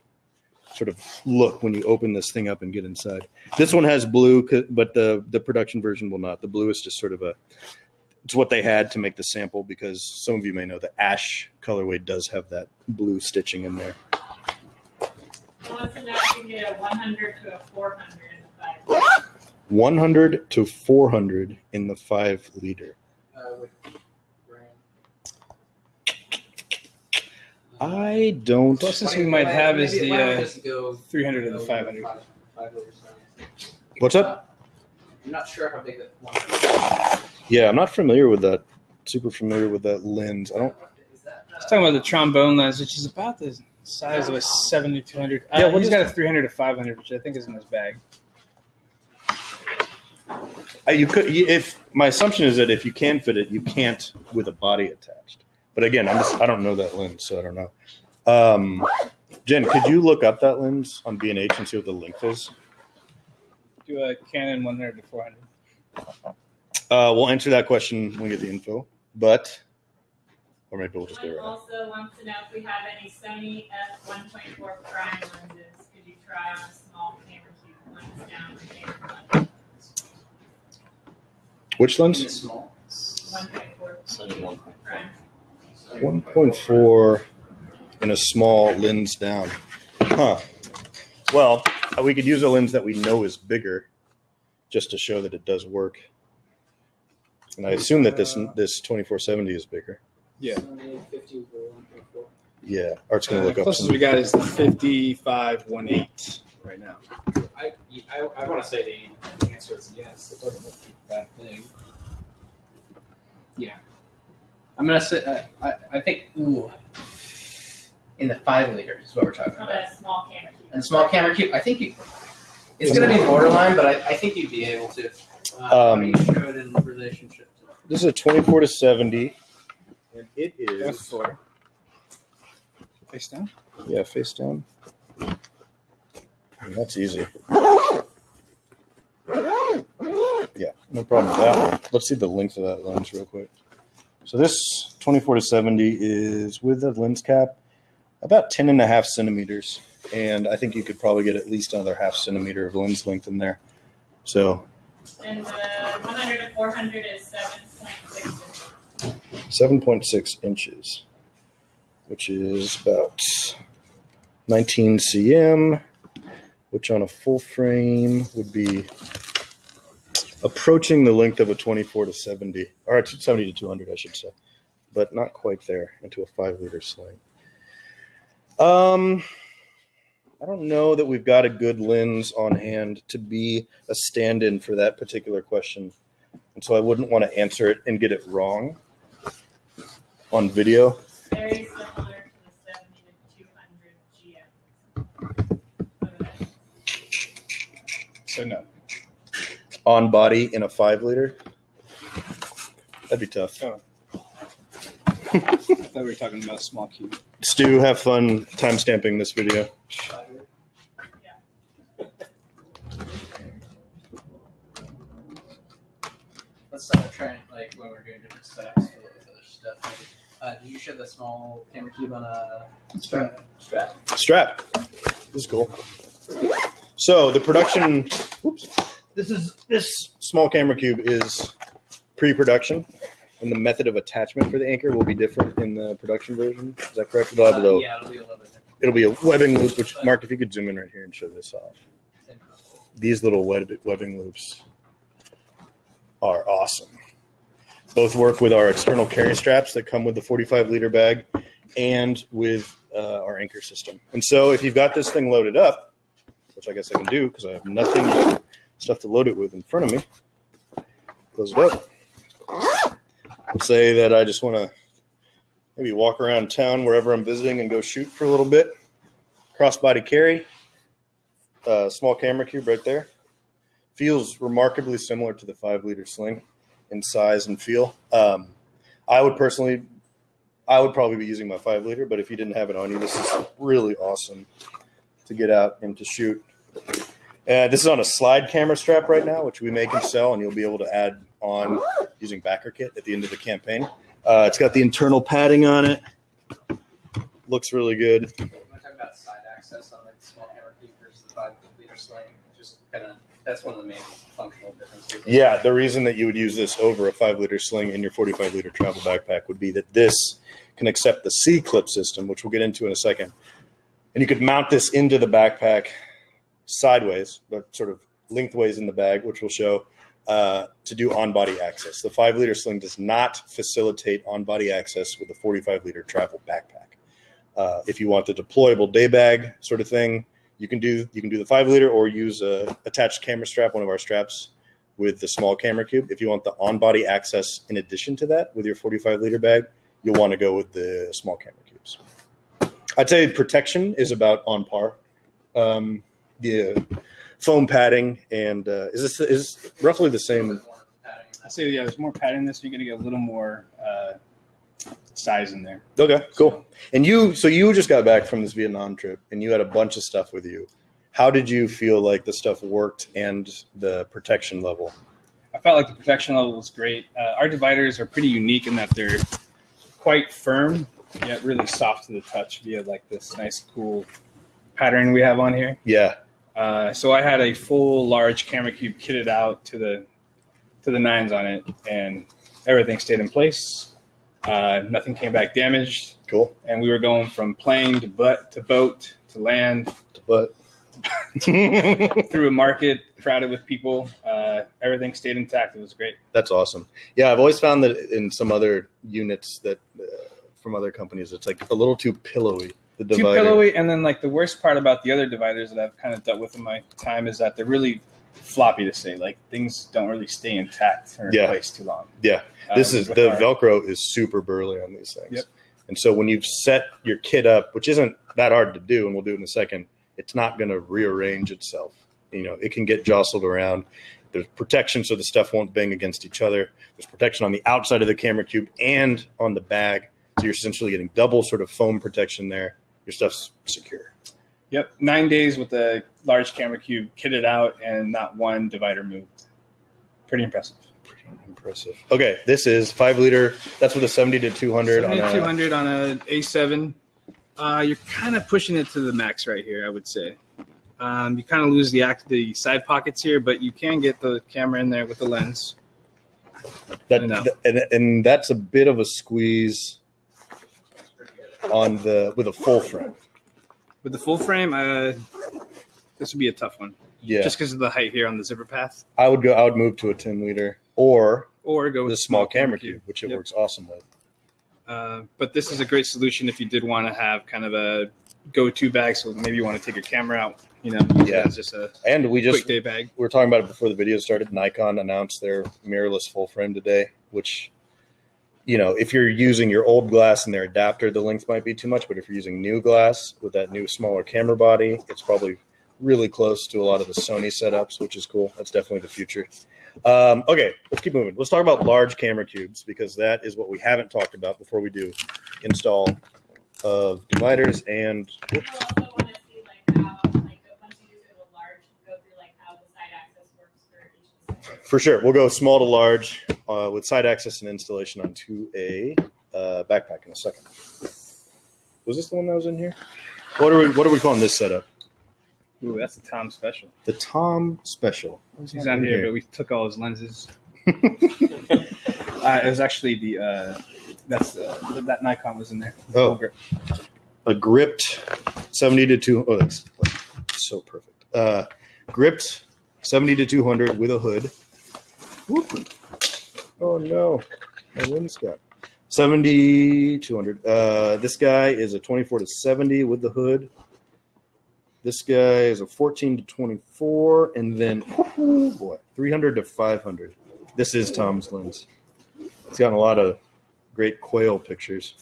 sort of look when you open this thing up and get inside. This one has blue, but the production version will not. The blue is just sort of it's what they had to make the sample, because some of you may know the ash colorway does have that blue stitching in there. What's the next? You can get a 100 to a 400 in the 5. 100 to 400 in the 5-liter. I don't. Closest we might have is the 300 and the 500. What's up? I'm not sure how big that one is. Yeah, I'm not familiar with that. Super familiar with that lens. I don't. I was talking about the trombone lens, which is about the size of a 70-200. Yeah, He's got a 300 to 500, which I think is in his bag. You could, if my assumption is that if you can fit it, you can't with a body attached. But again, I don't know that lens, so I don't know. Jen, could you look up that lens on B&H and see what the length is? Do a Canon 100 to 400. We'll answer that question when we get the info, or maybe we'll just go right now. Also wants to know if we have any Sony f1.4 prime lenses. Could you try on a small camera cube lens down the camera? Which lens? Small. 1.4 Sony 1.4. prime. 1.4 and a small lens down. Huh. Well, we could use a lens that we know is bigger just to show that it does work. And I assume that this 2470 is bigger. Yeah. 50 for 1.4. Yeah. Art's going to look up. Closest we got is the 55-1.8 right now. I want to say the answer is yes. It doesn't look that big. Yeah. I'm going to say, I think, in the 5-liter is what we're talking Not about. a small camera cube. And small camera cube, I think it's going to be borderline, but I think you'd be able to. How do you show it in relationship to that? This is a 24 to 70, and it is F4. Face down? Yeah, face down. And that's easy. Yeah, no problem with that. Let's see the length of that lens real quick. So this 24 to 70 is with the lens cap about 10.5 centimeters, and I think you could probably get at least another 0.5 centimeter of lens length in there. So. And the 100 to 400 is 7.6 inches. 7.6 inches, which is about 19 cm, which on a full frame would be approaching the length of a 24 to 70, or 70 to 200, I should say, but not quite there into a 5-liter sling. I don't know that we've got a good lens on hand to be a stand-in for that particular question. And so I wouldn't want to answer it and get it wrong on video. Very similar to the 70 to 200 GM. So no. On body in a 5-liter? That'd be tough. Oh. I thought we were talking about a small cube. Stu, have fun timestamping this video. Let's try and, like, when we're doing different setups for other stuff. Did you show the small camera cube on a strap? Strap. This is cool. So the production This small camera cube is pre-production, and the method of attachment for the anchor will be different in the production version. Is that correct? Yeah, it'll be a little bit different. It'll be a webbing loop. Which, Mark, if you could zoom in right here and show this off. These little webbing loops are awesome. Both work with our external carry straps that come with the 45-liter bag and with our anchor system. And so if you've got this thing loaded up, which I guess I can do because I have nothing but stuff to load it with in front of me, close it up. Let's say that I just want to maybe walk around town wherever I'm visiting and go shoot for a little bit. Crossbody carry. Small camera cube right there. Feels remarkably similar to the 5-liter sling in size and feel. I would probably be using my 5-liter, but if you didn't have it on you, this is really awesome to get out and to shoot. This is on a slide camera strap right now, which we make and sell, and you'll be able to add on using backer kit at the end of the campaign. It's got the internal padding on it. Looks really good. About side access on the small camera cube versus the 5-liter sling. Just kind of that's one of the main functional differences. Yeah, the reason that you would use this over a 5-liter sling in your 45-liter travel backpack would be that this can accept the C-clip system, which we'll get into in a second. And you could mount this into the backpack sideways, but sort of lengthways in the bag, which we'll show, to do on-body access. The 5-liter sling does not facilitate on-body access with a 45-liter travel backpack. If you want the deployable day bag sort of thing, you can do the 5-liter or use a attached camera strap, one of our straps, with the small camera cube. If you want the on-body access in addition to that with your 45-liter bag, you'll want to go with the small camera cubes. I'd say protection is about on par. The foam padding and is roughly the same. I say there's more padding in this. You're gonna get a little more size in there. Okay, cool. And you just got back from this Vietnam trip, and you had a bunch of stuff with you. How did you feel like the stuff worked and the protection level? I felt like the protection level was great. Our dividers are pretty unique in that they're quite firm, yet really soft to the touch via like this nice, cool pattern we have on here. Yeah. So I had a full large camera cube kitted out to the nines on it, and everything stayed in place. Nothing came back damaged. Cool. And we were going from plane to boat to land to butt through a market crowded with people. Everything stayed intact. It was great. That's awesome. Yeah, I've always found that in some other units that from other companies, it's like a little too pillowy. The divider. Too pillowy, and then like the worst part about the other dividers that I've kind of dealt with in my time is that they're really floppy to say. Like things don't really stay intact or in place too long. Yeah, this is the Velcro is super burly on these things. Yep. And so when you've set your kit up, which isn't that hard to do, and we'll do it in a second, it's not going to rearrange itself. You know, it can get jostled around. There's protection so the stuff won't bang against each other. There's protection on the outside of the camera cube and on the bag. So you're essentially getting double sort of foam protection there. Your stuff's secure. Yep. 9 days with a large camera cube kitted out and not one divider moved. Pretty impressive. Pretty impressive. Okay, this is 5-liter. That's with a 70 to 200 on 200 on a A7. You're kind of pushing it to the max right here, I would say. You kind of lose the side pockets here, but you can get the camera in there with the lens. And that's a bit of a squeeze on with a full frame. With the full frame, this would be a tough one. Yeah, just because of the height here on the zipper path. I would move to a 10-liter or go with the small camera cube, which it works awesome with. But this is a great solution if you did want to have kind of a go-to bag. So maybe you want to take your camera out, it's just a quick day bag. We were talking about it before the video started. Nikon announced their mirrorless full frame today, which, if you're using your old glass and their adapter, the length might be too much. But if you're using new glass with that new smaller camera body, it's probably really close to a lot of the Sony setups, which is cool. That's definitely the future. Okay, let's keep moving. Let's talk about large camera cubes because that is what we haven't talked about before we do install of dividers and. I also want to see how, once you do a large, go through how the side access works for each of the. For sure, we'll go small to large with side access and installation onto a backpack in a second. Was this the one that was in here? What are we calling this setup? Ooh, that's the Tom special. The Tom special. He's not here, but we took all his lenses. It was actually that Nikon was in there. Oh, a gripped 70 to 2. Oh, that's so perfect. Gripped 70 to 200 with a hood. Whoop. Oh no, my lens got 70 200. This guy is a 24 to 70 with the hood. This guy is a 14 to 24, and then 300 to 500. This is Tom's lens. He's gotten a lot of great quail pictures.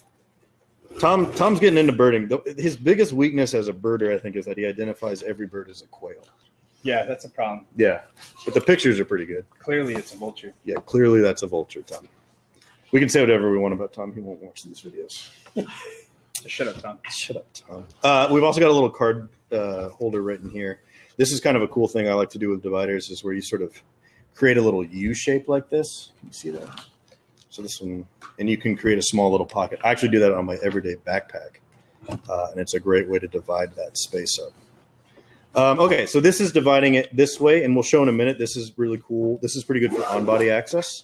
Tom's getting into birding. His biggest weakness as a birder, I think, is that he identifies every bird as a quail. Yeah, that's a problem. Yeah, but the pictures are pretty good. Clearly, it's a vulture. Yeah, clearly that's a vulture, Tom. We can say whatever we want about Tom. He won't watch these videos. Shut up, Tom. Shut up, Tom. We've also got a little card holder right in here. This is kind of a cool thing I like to do with dividers, is where you sort of create a little U shape like this. You see that? So this one, and you can create a small little pocket. I actually do that on my everyday backpack, and it's a great way to divide that space up. Okay, so this is dividing it this way, and we'll show in a minute. This is really cool. This is pretty good for on-body access.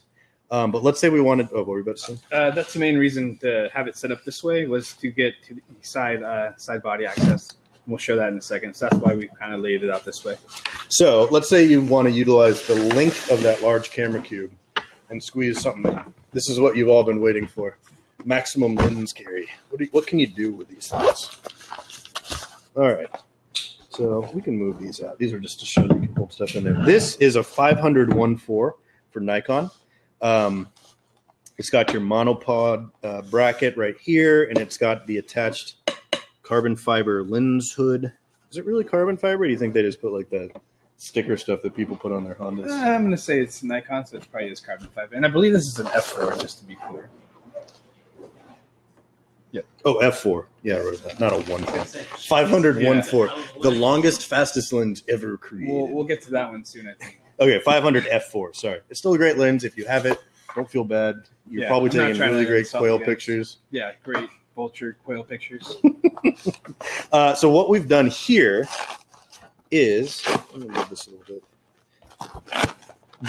But let's say we wanted. Oh, what were we about to say? That's the main reason to have it set up this way, was to get to the side body access. We'll show that in a second. So that's why we kind of laid it out this way. So let's say you want to utilize the length of that large camera cube and squeeze something in. This is what you've all been waiting for. Maximum lens carry. What can you do with these things? All right. So we can move these out. These are just to show that you can hold stuff in there. This is a 500 1.4 for Nikon. It's got your monopod bracket right here, and it's got the attached carbon fiber lens hood. Is it really carbon fiber? Or do you think they just put like the sticker stuff that people put on their Hondas? I'm going to say it's Nikon, so it's probably is carbon fiber. And I believe this is an F4, just to be clear. Yeah. Oh, F4. Yeah, I wrote that. Not a 1.4. 500 1.4. The longest, fastest lens ever created. We'll get to that one soon, I think. Okay, 500 F4. Sorry. It's still a great lens. If you have it, don't feel bad. You're probably taking really great quail pictures. Yeah, great vulture quail pictures. So what we've done here is, let me move this a little bit,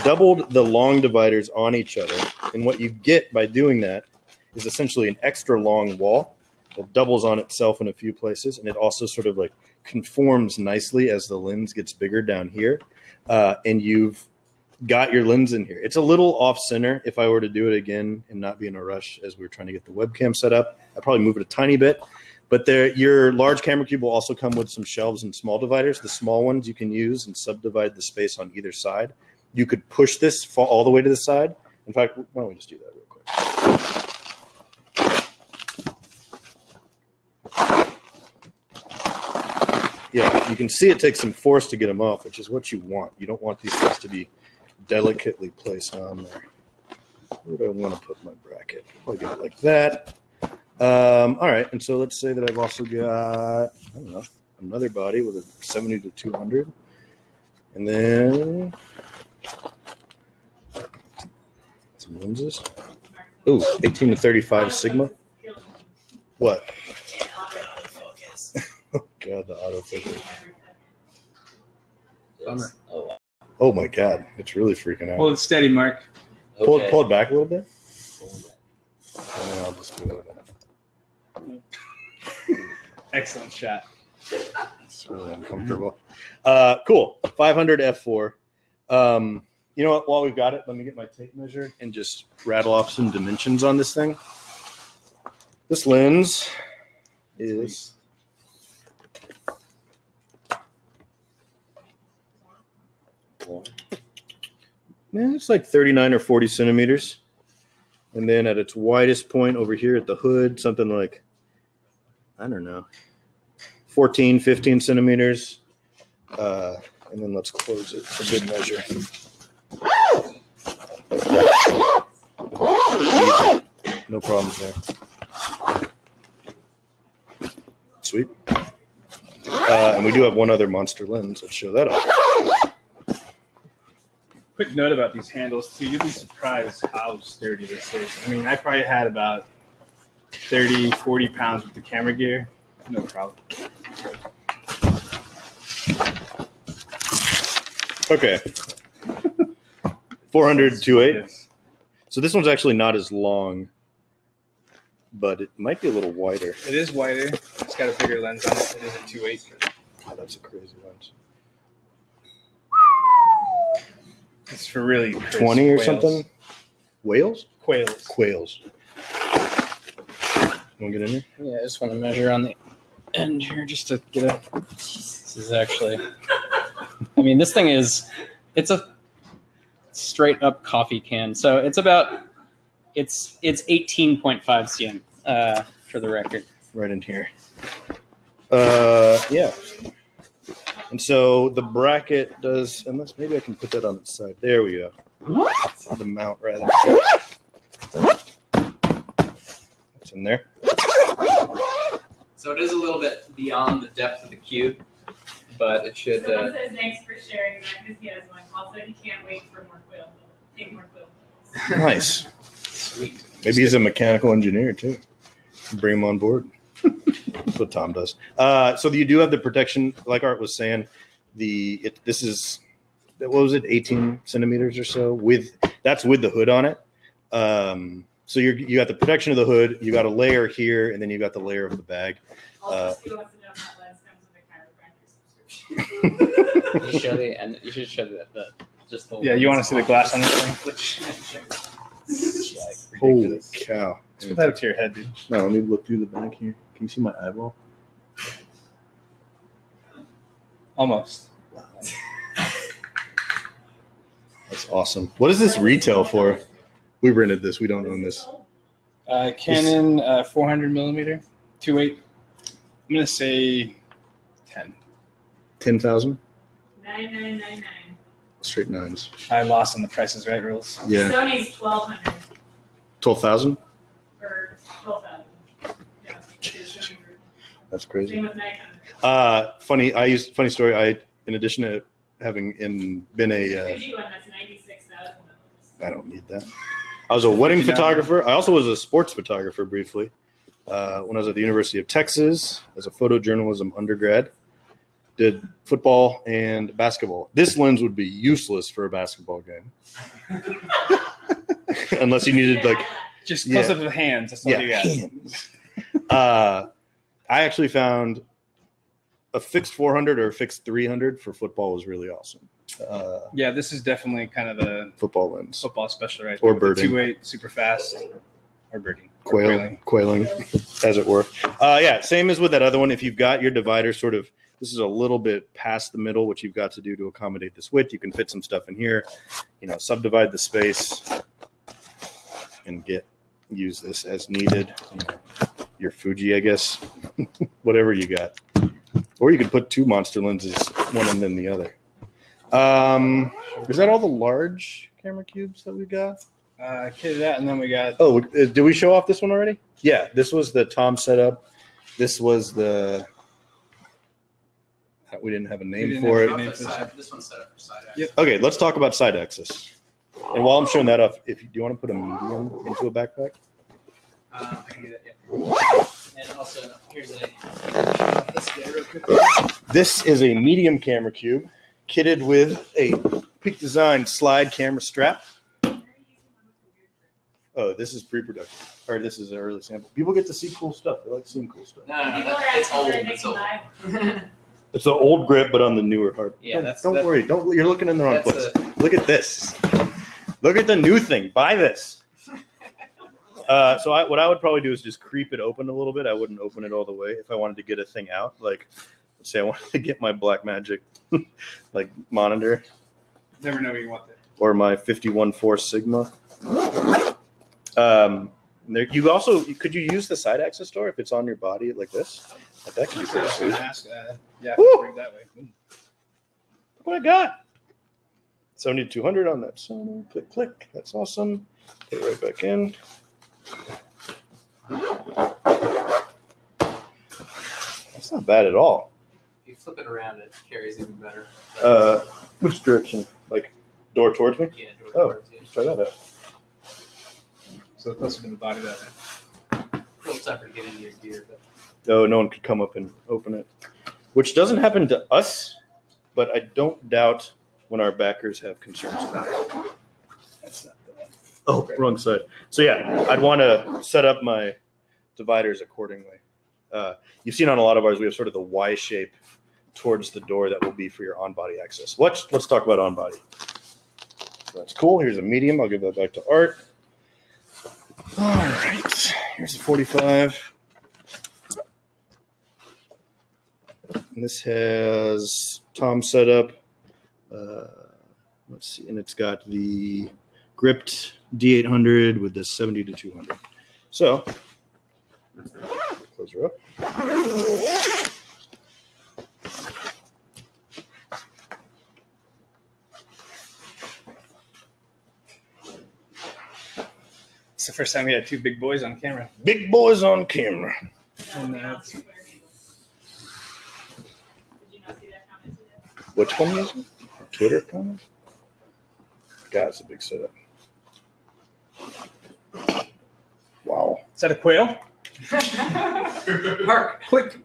doubled the long dividers on each other. And what you get by doing that is essentially an extra long wall that doubles on itself in a few places. And it also sort of like conforms nicely as the lens gets bigger down here. And you've got your lens in here. It's a little off center. If I were to do it again and not be in a rush as we were trying to get the webcam set up, I'd probably move it a tiny bit. But your large camera cube will also come with some shelves and small dividers. The small ones you can use and subdivide the space on either side. You could push this all the way to the side. In fact, why don't we just do that real quick? Yeah, you can see it takes some force to get them off, which is what you want. You don't want these things to be delicately placed on there. Where do I want to put my bracket? I'll get it like that. All right, and so let's say that I've also got, I don't know, another body with a 70 to 200. And then some lenses. Ooh, 18 to 35 Sigma. What? Oh, God, the autofocus. Bummer. Oh, my God. It's really freaking out. Hold it steady, Mark. Okay. Pull it back a little bit. And then I'll just do it. Excellent shot. It's really uncomfortable. Cool. 500 F4. You know what? While we've got it, let me get my tape measure and just rattle off some dimensions on this thing. This lens is... Man, it's like 39 or 40 centimeters. And then at its widest point over here at the hood, something like, I don't know, 14, 15 centimeters. And then let's close it for good measure. No problems there. Sweet. And we do have one other monster lens. Let's show that off. Quick note about these handles, too. You'd be surprised how sturdy this is. I mean, I probably had about 30, 40 pounds with the camera gear. No problem. Okay. 400/28. So this one's actually not as long, but it might be a little wider. It is wider. It's got a bigger lens on it. It is a 2.8. Oh, that's a crazy lens. It's for really crisp 20 or quails. something? Whales? Quails. Quails. Want to get in there? Yeah, I just want to measure on the end here just to get a. This is actually. I mean, this thing is. It's a straight up coffee can, so it's about. It's 18.5 cm for the record. Right in here. Yeah. And so the bracket does, unless maybe I can put that on its side. There we go. The mount, rather. It's in there. So it is a little bit beyond the depth of the cube, but it should. Someone says thanks for sharing that because he has one. Also, he can't wait for more quill. Take more quill. Nice. Sweet. Maybe he's a mechanical engineer too. Bring him on board. That's what Tom does. So you do have the protection, like Art was saying. This is, what was it, 18 centimeters or so? That's with the hood on it. So you got the protection of the hood. You got a layer here, and then you got the layer of the bag. Also, Stu wants to know if that lens comes with a chiropractor subscription. You show the and you should show the just the. Yeah, you want to see the glass on this thing? Holy cow. Let's put that up to your head, dude. No, let me look through the back here. Can you see my eyeball? Almost. That's awesome. What does this retail for? We rented this. We don't own this. Canon 400 millimeter, 2.8. I'm gonna say 10. 10,000? 9999. Straight nines. I lost on the prices right rules. Yeah. Sony's 1200 12,000? or 12,000. Yeah, it's That's crazy. same with Nikon. Funny story. I, in addition to having been a, Fuji one that's 96,000. I don't need that. I was a wedding photographer. I also was a sports photographer briefly when I was at the University of Texas as a photojournalism undergrad. Did football and basketball. This lens would be useless for a basketball game. Unless you needed like Just close up to the hands. That's all you got. hands. I actually found a fixed 400 or a fixed 300 for football was really awesome. Yeah, this is definitely kind of the Football lens. football special right Or there. birding. 2.8, super fast. Or birding. Or Quailing, as it were. Yeah, same as with that other one. If you've got your divider sort of, this is a little bit past the middle, which you've got to do to accommodate this width. You can fit some stuff in here, subdivide the space and use this as needed. Your Fuji, I guess, whatever you got. Or you could put two monster lenses, one and then the other. Is that all the large camera cubes that we got? Okay, that, and then we got. Oh, did we show off this one already? Yeah, this was the Tom setup. This was the. We didn't have a name for it. This one's set up for side axis. Yep. Okay, let's talk about side axis. And while I'm showing that off, do you want to put a medium into a backpack? I can do that. Yeah. And also, here's this guy real quick. This is a medium camera cube kitted with a Peak Design slide camera strap. Oh, this is pre-production. Or this is an early sample. People get to see cool stuff. They like seeing cool stuff. No, People are it's old. actually It's old. live. It's the old grip, but on the newer hardware. Yeah, Don't worry. You're looking in the wrong place. Look at this. Look at the new thing. Buy this. What I would probably do is just creep it open a little bit. I wouldn't open it all the way if I wanted to get a thing out. Like, let's say I wanted to get my Blackmagic like monitor Never know what you want there. or my 51.4 Sigma. Could you use the side axis door if it's on your body like this? Like that could be pretty sweet. Yeah, Woo! bring it that way. Look what I got. 7200 on that Sony. Click, click. That's awesome. Put it right back in. That's not bad at all. If you flip it around, it carries even better. Which direction? Like door towards me? Yeah, door Oh. towards you. Let's try that out. So closer to the body that way. A little tougher to get into your gear, but No one could come up and open it. Which doesn't happen to us, but I don't doubt when our backers have concerns about it. That's not the one. Oh, wrong side. So yeah, I'd want to set up my dividers accordingly. You've seen on a lot of ours, we have sort of the Y shape towards the door that will be for your on-body access. Let's talk about on-body. So that's cool. Here's a medium. I'll give that back to Art. All right. Here's a 45. And this has Tom set up. Let's see. And it's got the gripped D800 with the 70 to 200. So, close her up. It's the first time we had two big boys on camera. Big boys on camera. And, Did you not see that comment today? Which one is it? Twitter comment? God, it's a big setup. Wow. is that a quail? Hark, click.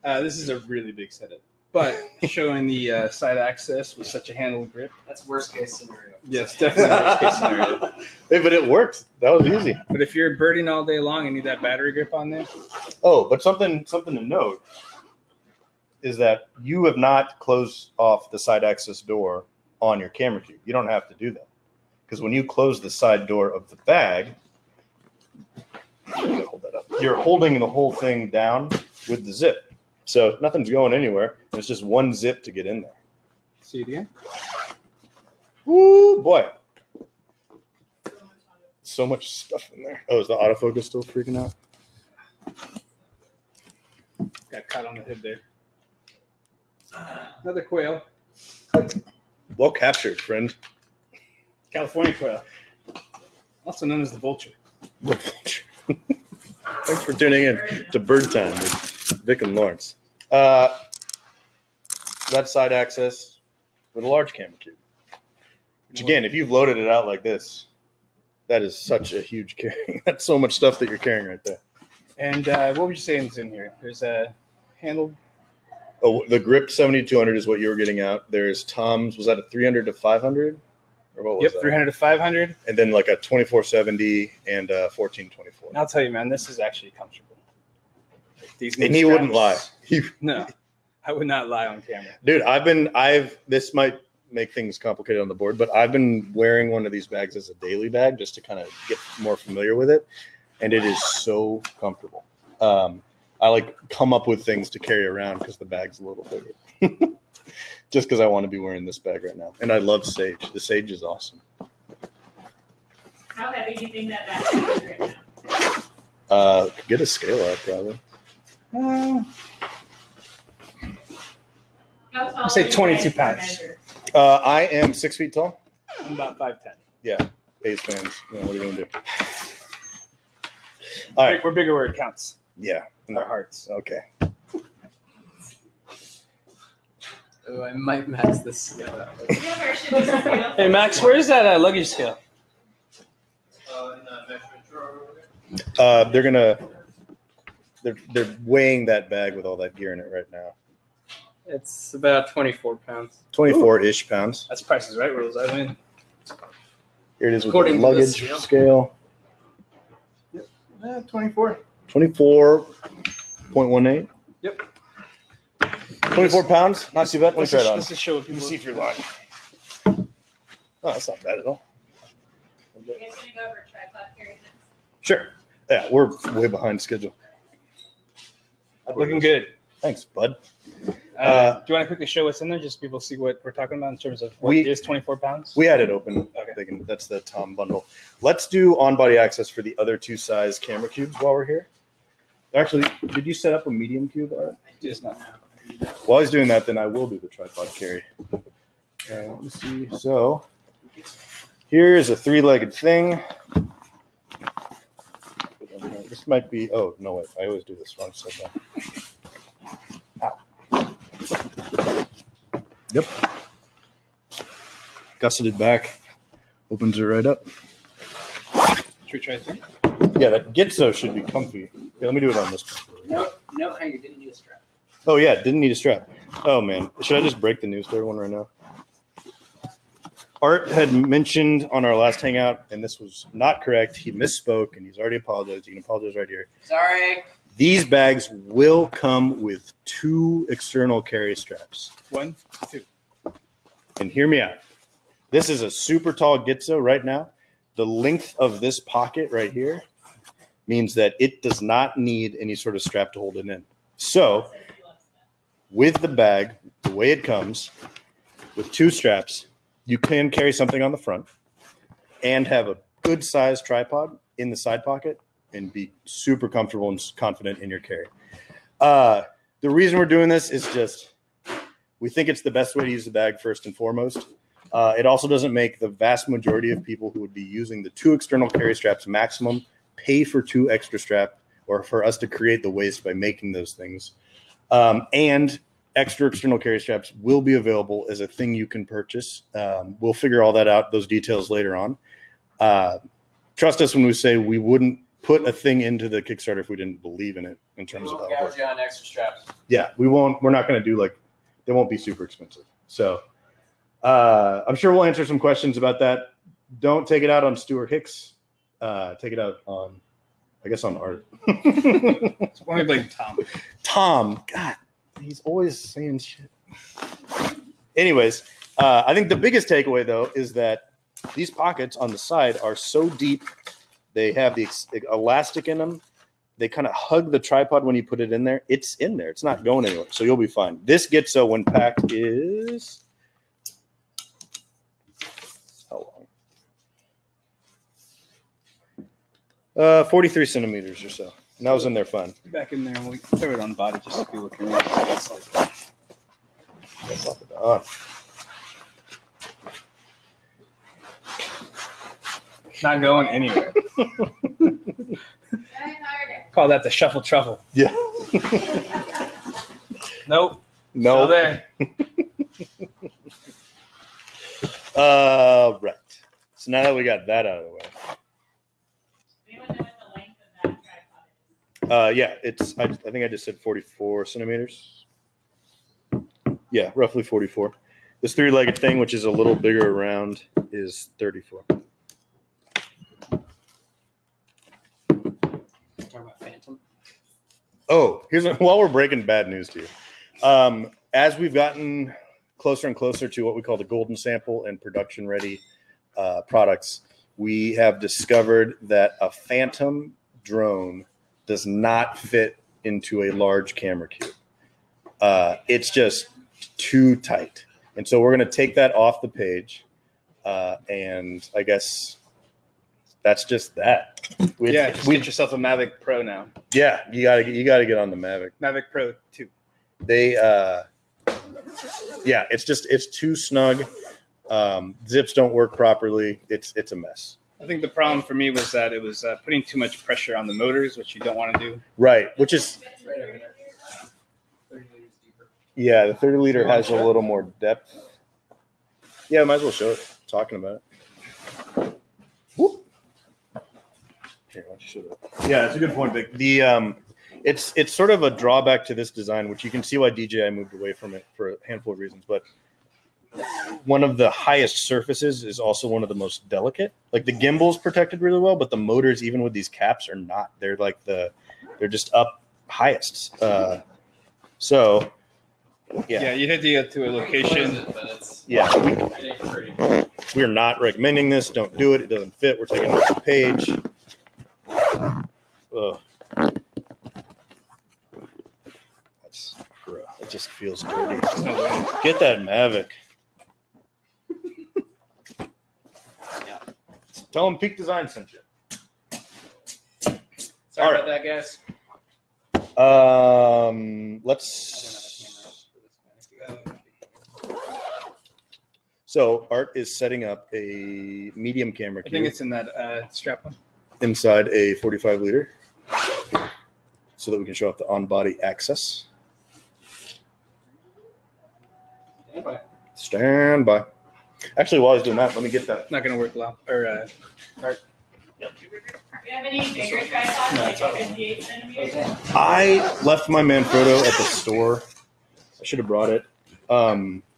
This is a really big setup, but showing the side access with such a handled grip. That's worst case scenario. Yes, definitely worst case scenario. Hey, but it worked. That was easy. But if you're birding all day long and need that battery grip on there, Oh, but something to note is that you have not closed off the side access door on your camera cube. You don't have to do that. Because when you close the side door of the bag, hold that up. You're holding the whole thing down with the zip. So nothing's going anywhere. It's just one zip to get in there. see it again. Woo, boy. So much stuff in there. Oh, is the autofocus still freaking out? Got caught on the head there. Another quail, Well captured, friend. California quail, also known as the vulture. Thanks for tuning in to Bird Time with Vic and Lawrence. That side access with a large camera cube. Which again, if you've loaded it out like this, that is such a huge carry. That's so much stuff that you're carrying right there. And what would you say is in here? There's a handled. Oh, the grip 7200 is what you were getting out. There's Tom's. Was that a 300 to 500? Or what was Yep, that? 300 to 500. And then like a 2470 and a 1424. And I'll tell you, man, this is actually comfortable. These And knee he wouldn't lie. straps- No, I would not lie on camera. Dude, this might make things complicated on the board, but I've been wearing one of these bags as a daily bag just to kind of get more familiar with it. And it is so comfortable. I like come up with things to carry around because the bag's a little bigger. Just because I want to be wearing this bag right now. And I love Sage. The Sage is awesome. How heavy do you think that bag is right now? Get a scale out probably. How tall I say are you 22 guys pounds. measure? I am 6 feet tall. I'm about 5'10". Yeah. A's fans. Yeah, what are you going to do? All right. We're bigger where it counts. Yeah. In our hearts. Okay. Oh, I might max this scale out. Do you have our shipping scale? Hey, Max, where's that luggage scale? They're weighing that bag with all that gear in it right now. It's about 24 pounds. 24-ish pounds. That's Price is Right rules. I win. Here it is with According the to the luggage scale. 24. 24.18. Yep. 24 pounds. Not too bad. Let me Let's try it on. just show what Let me people see if you're lying. Oh, that's not bad at all. You guys gonna go over tripod carry next? Sure. Yeah, we're way behind schedule. Looking good. Thanks, bud. Do you want to quickly show what's in there, just so people see what we're talking about in terms of what is 24 pounds? We had it open. Okay. That's the Tom bundle. Let's do on-body access for the other two size camera cubes while we're here. Actually, did you set up a medium cube, Art? Just not. While he's doing that, then I will do the tripod carry. Let me see. So here is a 3-legged thing. This might be. Oh no! Wait, I always do this wrong side down. Ow. Yep. Gusseted back. Opens it right up. Should we try it through? Yeah, that Gitzo should be comfy. Yeah, let me do it on this one. No, you didn't need a strap. Oh yeah, didn't need a strap. Oh man, should I just break the news to everyone right now? Art had mentioned on our last Hangout, and this was not correct. He misspoke, and he's already apologized. You can apologize right here. Sorry. These bags will come with 2 external carry straps. 1, 2. And hear me out. This is a super tall Gitzo right now. The length of this pocket right here means that it does not need any sort of strap to hold it in. So with the bag, the way it comes, with 2 straps, you can carry something on the front and have a good sized tripod in the side pocket and be super comfortable and confident in your carry. The reason we're doing this is just we think it's the best way to use the bag first and foremost. It also doesn't make the vast majority of people who would be using the 2 external carry straps maximum pay for 2 extra strap or for us to create the waste by making those things. And extra external carry straps will be available as a thing you can purchase. We'll figure all that out, those details later on. Trust us when we say we wouldn't put a thing into the Kickstarter if we didn't believe in it in terms of how it works. You on extra straps. Yeah, we're not going to do they won't be super expensive. So I'm sure we'll answer some questions about that. Don't take it out on Stuart Hicks. Take it out on, I guess, on Art. It's only like Tom. Tom, God, he's always saying shit. Anyways, I think the biggest takeaway, though, is that these pockets on the side are so deep. They have the elastic in them. They kind of hug the tripod when you put it in there. It's in there. It's not going anywhere. So you'll be fine. This Gitzo, when packed, is how long? 43 centimeters or so. And that was in there fun. Back in there, and we throw it on the body just so people can read. Not going anywhere. Call that the shuffle truffle. Yeah. Nope. No. Still there. Right. So now that we got that out of the way. Anyone know what the length of that tripod is? Yeah, I think I just said 44 centimeters. Yeah, roughly 44. This 3-legged thing, which is a little bigger around, is 34. Oh, while we're breaking bad news to you. As we've gotten closer and closer to what we call the golden sample and production ready products, we have discovered that a Phantom drone does not fit into a large camera cube. It's just too tight. And so we're going to take that off the page. And I guess that's just that. Just get yourself a Mavic Pro now. Yeah, you gotta get on the Mavic. Mavic Pro 2. They it's too snug. Zips don't work properly. It's a mess. I think the problem for me was that it was putting too much pressure on the motors, which you don't want to do. Right, which is the 30 liter has a little more depth. Yeah, might as well show it. Talking about it. Whoop. Here, why don't you show that? Yeah, it's a good point, Vic. It's sort of a drawback to this design, which you can see why DJI moved away from it for a handful of reasons. But one of the highest surfaces is also one of the most delicate. Like the gimbal's protected really well, but the motors, even with these caps, are not. They're they're just up highest. So yeah, you had to get to a location. We are not recommending this. Don't do it. It doesn't fit. We're taking it off the page. Ugh. It just feels dirty. Get that Mavic. Tell them Peak Design sent you. Sorry about that, guys. So Art is setting up a medium camera I cube think it's in that strap one. inside a 45 liter so that we can show off the on-body access. Stand by. Actually, while he's doing that, let me get that. Not going to work well. Or Art. Do you have any bigger tripods, like 58 centimeters? I left my Manfrotto at the store I should have brought it.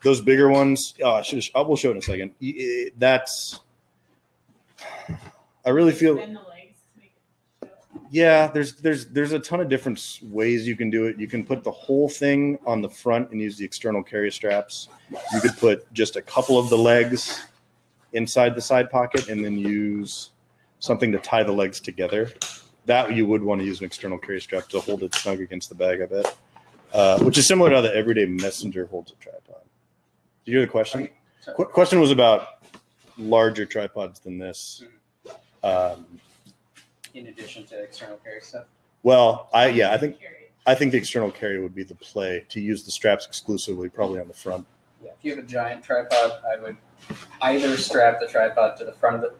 Those bigger ones, I will show it in a second. I really feel. Bend the legs to make it show. Yeah, there's a ton of different ways you can do it. You can put the whole thing on the front and use the external carry straps. You could put just a couple of the legs inside the side pocket and then use something to tie the legs together. That you would want to use an external carry strap to hold it snug against the bag, I bet. Which is similar to how the Everyday Messenger holds a tripod. Did you hear the question? Question was about larger tripods than this. In addition to external carry stuff. Well, I think the external carry would be the play to use the straps exclusively, probably on the front. Yeah, if you have a giant tripod, I would either strap the tripod to the front of the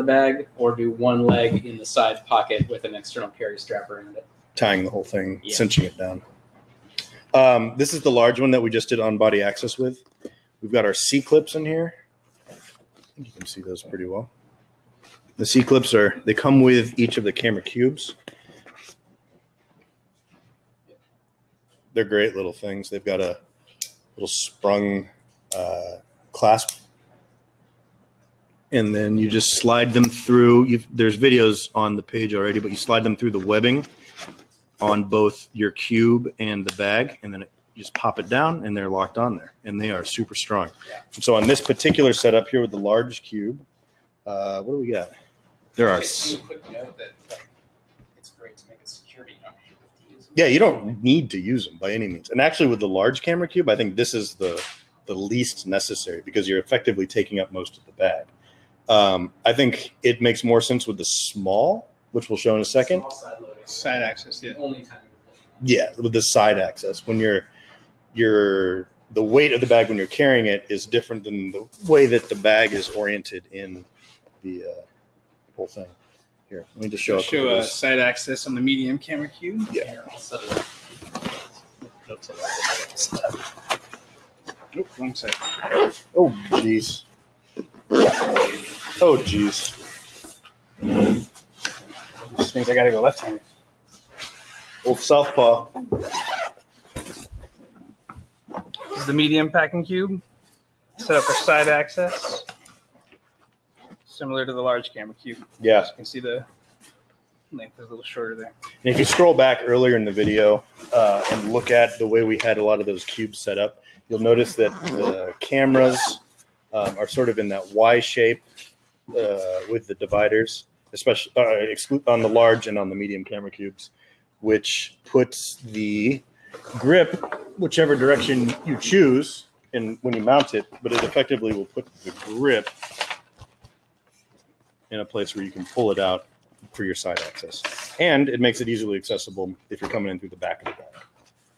bag, or do one leg in the side pocket with an external carry strap around it. Tying the whole thing, cinching it down. This is the large one that we just did on body access with. We've got our C clips in here. I think you can see those pretty well. The C clips they come with each of the camera cubes. They're great little things. They've got a little sprung clasp. And then you just slide them through. There's videos on the page already, but you slide them through the webbing on both your cube and the bag, and then you just pop it down, and they're locked on there, and they are super strong. Yeah. So on this particular setup here with the large cube, what do we got? There are. Quick note that it's great to make a security. Yeah, you don't need to use them by any means. And actually, with the large camera cube, I think this is the least necessary because you're effectively taking up most of the bag. I think it makes more sense with the small, which we'll show in a second. Side access, yeah. Only time. Yeah, with the side access. When the weight of the bag when you're carrying it is different than the way that the bag is oriented in the whole thing. Here, let me just show. Show side access on the medium camera cube. Yeah. Nope, wrong side. Oh, jeez. Oh, jeez. This means I gotta go left-handed. Old southpaw. This is the medium packing cube. Set up for side access. Similar to the large camera cube. Yeah. As you can see the length is a little shorter there. And if you scroll back earlier in the video and look at the way we had a lot of those cubes set up, you'll notice that the cameras are sort of in that Y shape with the dividers, especially on the large and on the medium camera cubes, which puts the grip whichever direction you choose when you mount it, but it effectively will put the grip in a place where you can pull it out for your side access. And it makes it easily accessible if you're coming in through the back of the bag,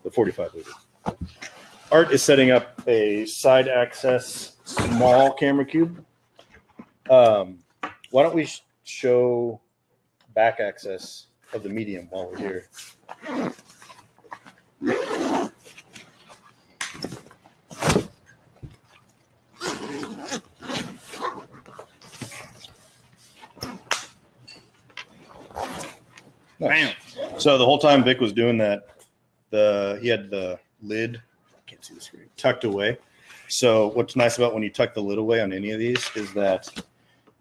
the 45 liter. Art is setting up a side access small camera cube. Why don't we show back access of the medium while we're here? Nice. So the whole time Vic was doing that, he had the lid, I can't see the screen, tucked away. So what's nice about when you tuck the lid away on any of these is that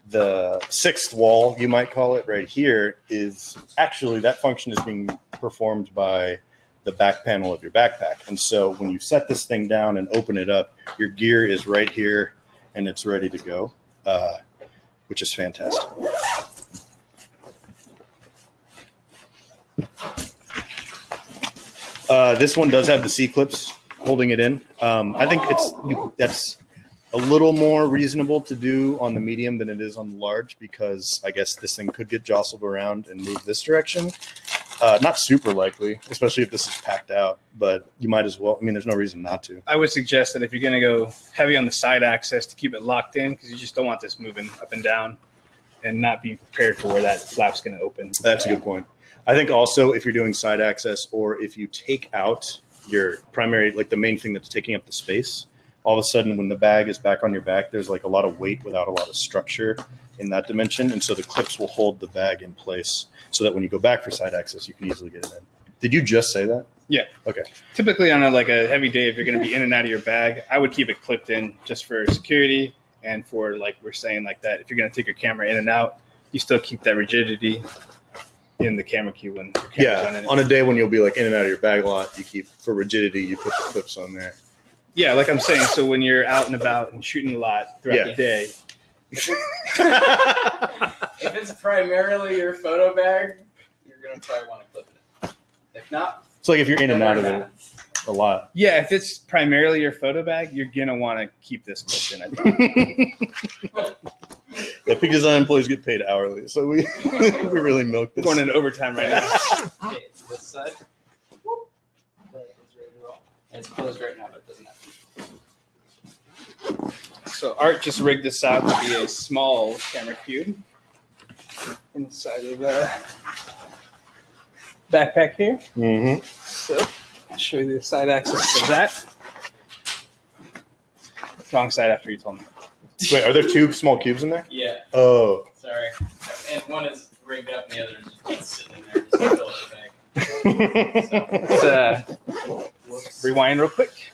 the sixth wall, you might call it, right here, is actually that function is being performed by the back panel of your backpack. And so when you set this thing down and open it up, your gear is right here and it's ready to go, which is fantastic. This one does have the C-clips holding it in. I think that's a little more reasonable to do on the medium than it is on the large because I guess this thing could get jostled around and move this direction. Not super likely, especially if this is packed out, but you might as well. I mean, there's no reason not to. I would suggest that if you're going to go heavy on the side access to keep it locked in because you just don't want this moving up and down and not be prepared for where that flap's going to open. That's a good point. I think also if you're doing side access or if you take out your primary, like the main thing that's taking up the space, all of a sudden when the bag is back on your back, there's like a lot of weight without a lot of structure in that dimension. And so the clips will hold the bag in place so that when you go back for side access, you can easily get it in. Did you just say that? Yeah. Okay. Typically on like a heavy day, if you're going to be in and out of your bag, I would keep it clipped in just for security and for like we're saying like that. If you're going to take your camera in and out, you still keep that rigidity in the camera cube when your camera's on a day when you'll be like in and out of your bag a lot, you keep for rigidity. You put the clips on there. Yeah, like I'm saying. So when you're out and about and shooting a lot throughout the day. If it's primarily your photo bag, you're gonna probably want to clip it. If not, it's like if you're in and out of it a lot. Yeah, if it's primarily your photo bag, you're gonna want to keep this clipped in. I think. Yeah, Peak Design employees get paid hourly, so we we really milk this. Going into overtime right now. okay, it's this side. It's closed right now, but it doesn't have to. So Art just rigged this out to be a small camera cube inside of the backpack here. Mm-hmm. So I'll show you the side access of that. Wrong side after you told me. Wait, are there two small cubes in there? Yeah. Oh. Sorry. And one is rigged up and the other is just sitting in there. Just fill it back. Let's rewind real quick.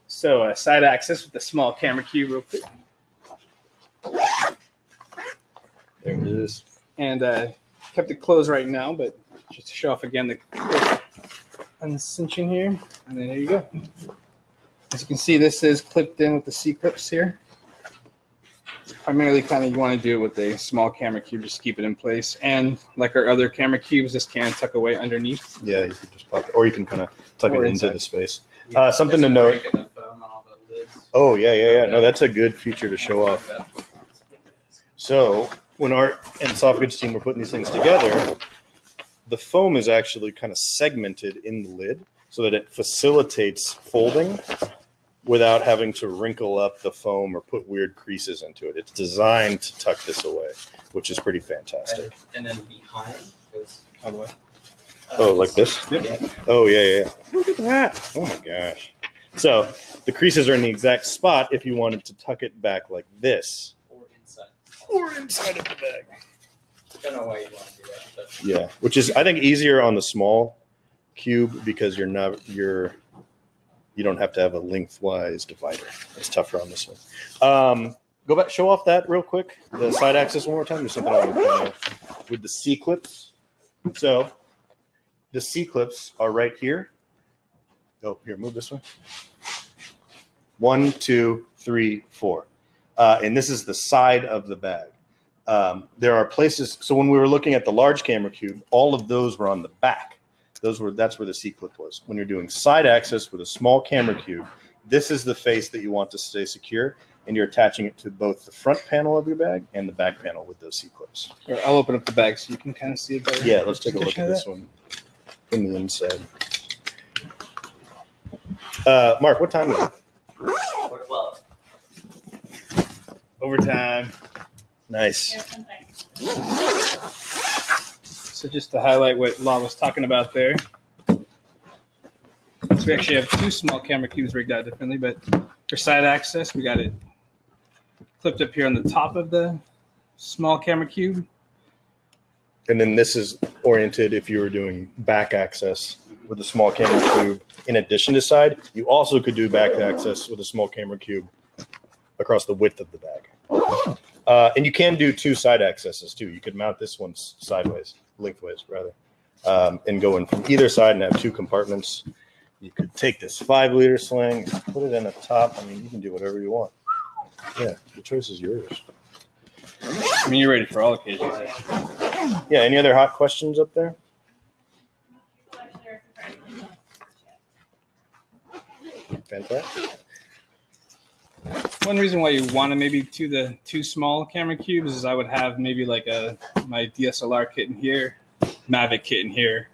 So side access with the small camera cube real quick. There it is. And kept it closed right now, but just to show off again the uncinching here. And then there you go. As you can see, this is clipped in with the C-clips here. Primarily kind of you want to do it with a small camera cube, just keep it in place. And like our other camera cubes, this can tuck away underneath. Yeah, you can just pop it, or you can kind of tuck Or it into inside. the space. Something to note. Oh, yeah. No, that's a good feature to show off. So when Art and Soft Goods team were putting these things together, the foam is actually kind of segmented in the lid so that it facilitates folding without having to wrinkle up the foam or put weird creases into it. It's designed to tuck this away, which is pretty fantastic. And then behind goes all the way. Oh, like this? Yeah. Oh, yeah. Look at that. Oh, my gosh. So the creases are in the exact spot if you wanted to tuck it back like this. Or inside. Or inside of the bag. I don't know why you want to do that. But Yeah, which is, I think, easier on the small cube because you don't have to have a lengthwise divider. It's tougher on this one. Go back, show off that real quick. The side axis one more time. There's something I want to point out with the C clips. So the C clips are right here. Oh, here, move this way. 1, 2, 3, 4. And this is the side of the bag. There are places. So when we were looking at the large camera cube, all of those were on the back. That's where the C clip was. When you're doing side access with a small camera cube, this is the face that you want to stay secure, and you're attaching it to both the front panel of your bag and the back panel with those C clips. Here, I'll open up the bag so you can kind of see it better. Yeah, let's take a look at this one in the inside. Mark, what time is it? 12. Overtime. Nice. So just to highlight what Law was talking about there. So we actually have two small camera cubes rigged out differently, but for side access, we got it clipped up here on the top of the small camera cube. And then this is oriented if you were doing back access with a small camera cube. In addition to side, you also could do back access with a small camera cube across the width of the bag. And you can do two side accesses too. You could mount this one sideways, lengthways rather, and go in from either side and have two compartments. You could take this 5-liter sling, put it in the top. I mean, you can do whatever you want. Yeah, the choice is yours. I mean, you're ready for all occasions. Yeah, any other hot questions up there? Fantastic. One reason why you want to maybe do the two small camera cubes is I would have maybe like my DSLR kit in here, Mavic kit in here.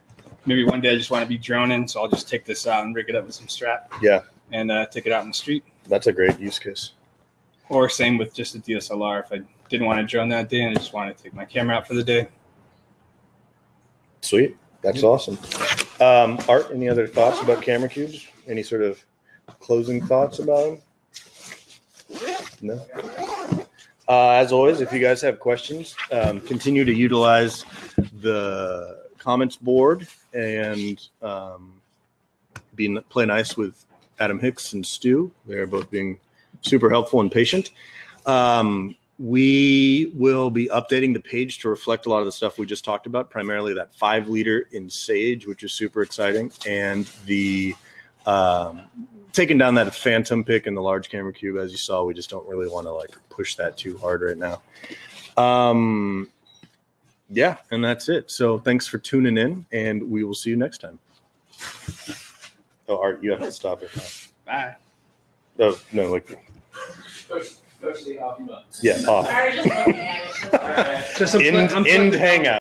Maybe one day I just want to be droning, so I'll just take this out and rig it up with some strap. Yeah. And take it out in the street. That's a great use case. Or same with just a DSLR if I didn't want to drone that day and I just wanted to take my camera out for the day. Sweet. That's awesome. Art, any other thoughts about camera cubes? Any sort of closing thoughts about them? No. As always, if you guys have questions, continue to utilize the comments board and play nice with Adam Hicks and Stu. They're both being super helpful and patient. We will be updating the page to reflect a lot of the stuff we just talked about, primarily that 5-liter in Sage, which is super exciting, and the taking down that Phantom pick in the large camera cube. As you saw, we just don't really want to like push that too hard right now. Yeah, and that's it. So thanks for tuning in, and we will see you next time. Oh, Art, you have to stop it now. Bye. Oh, no, like... Yeah, off. Sorry, just looking at it. Just End Hangout.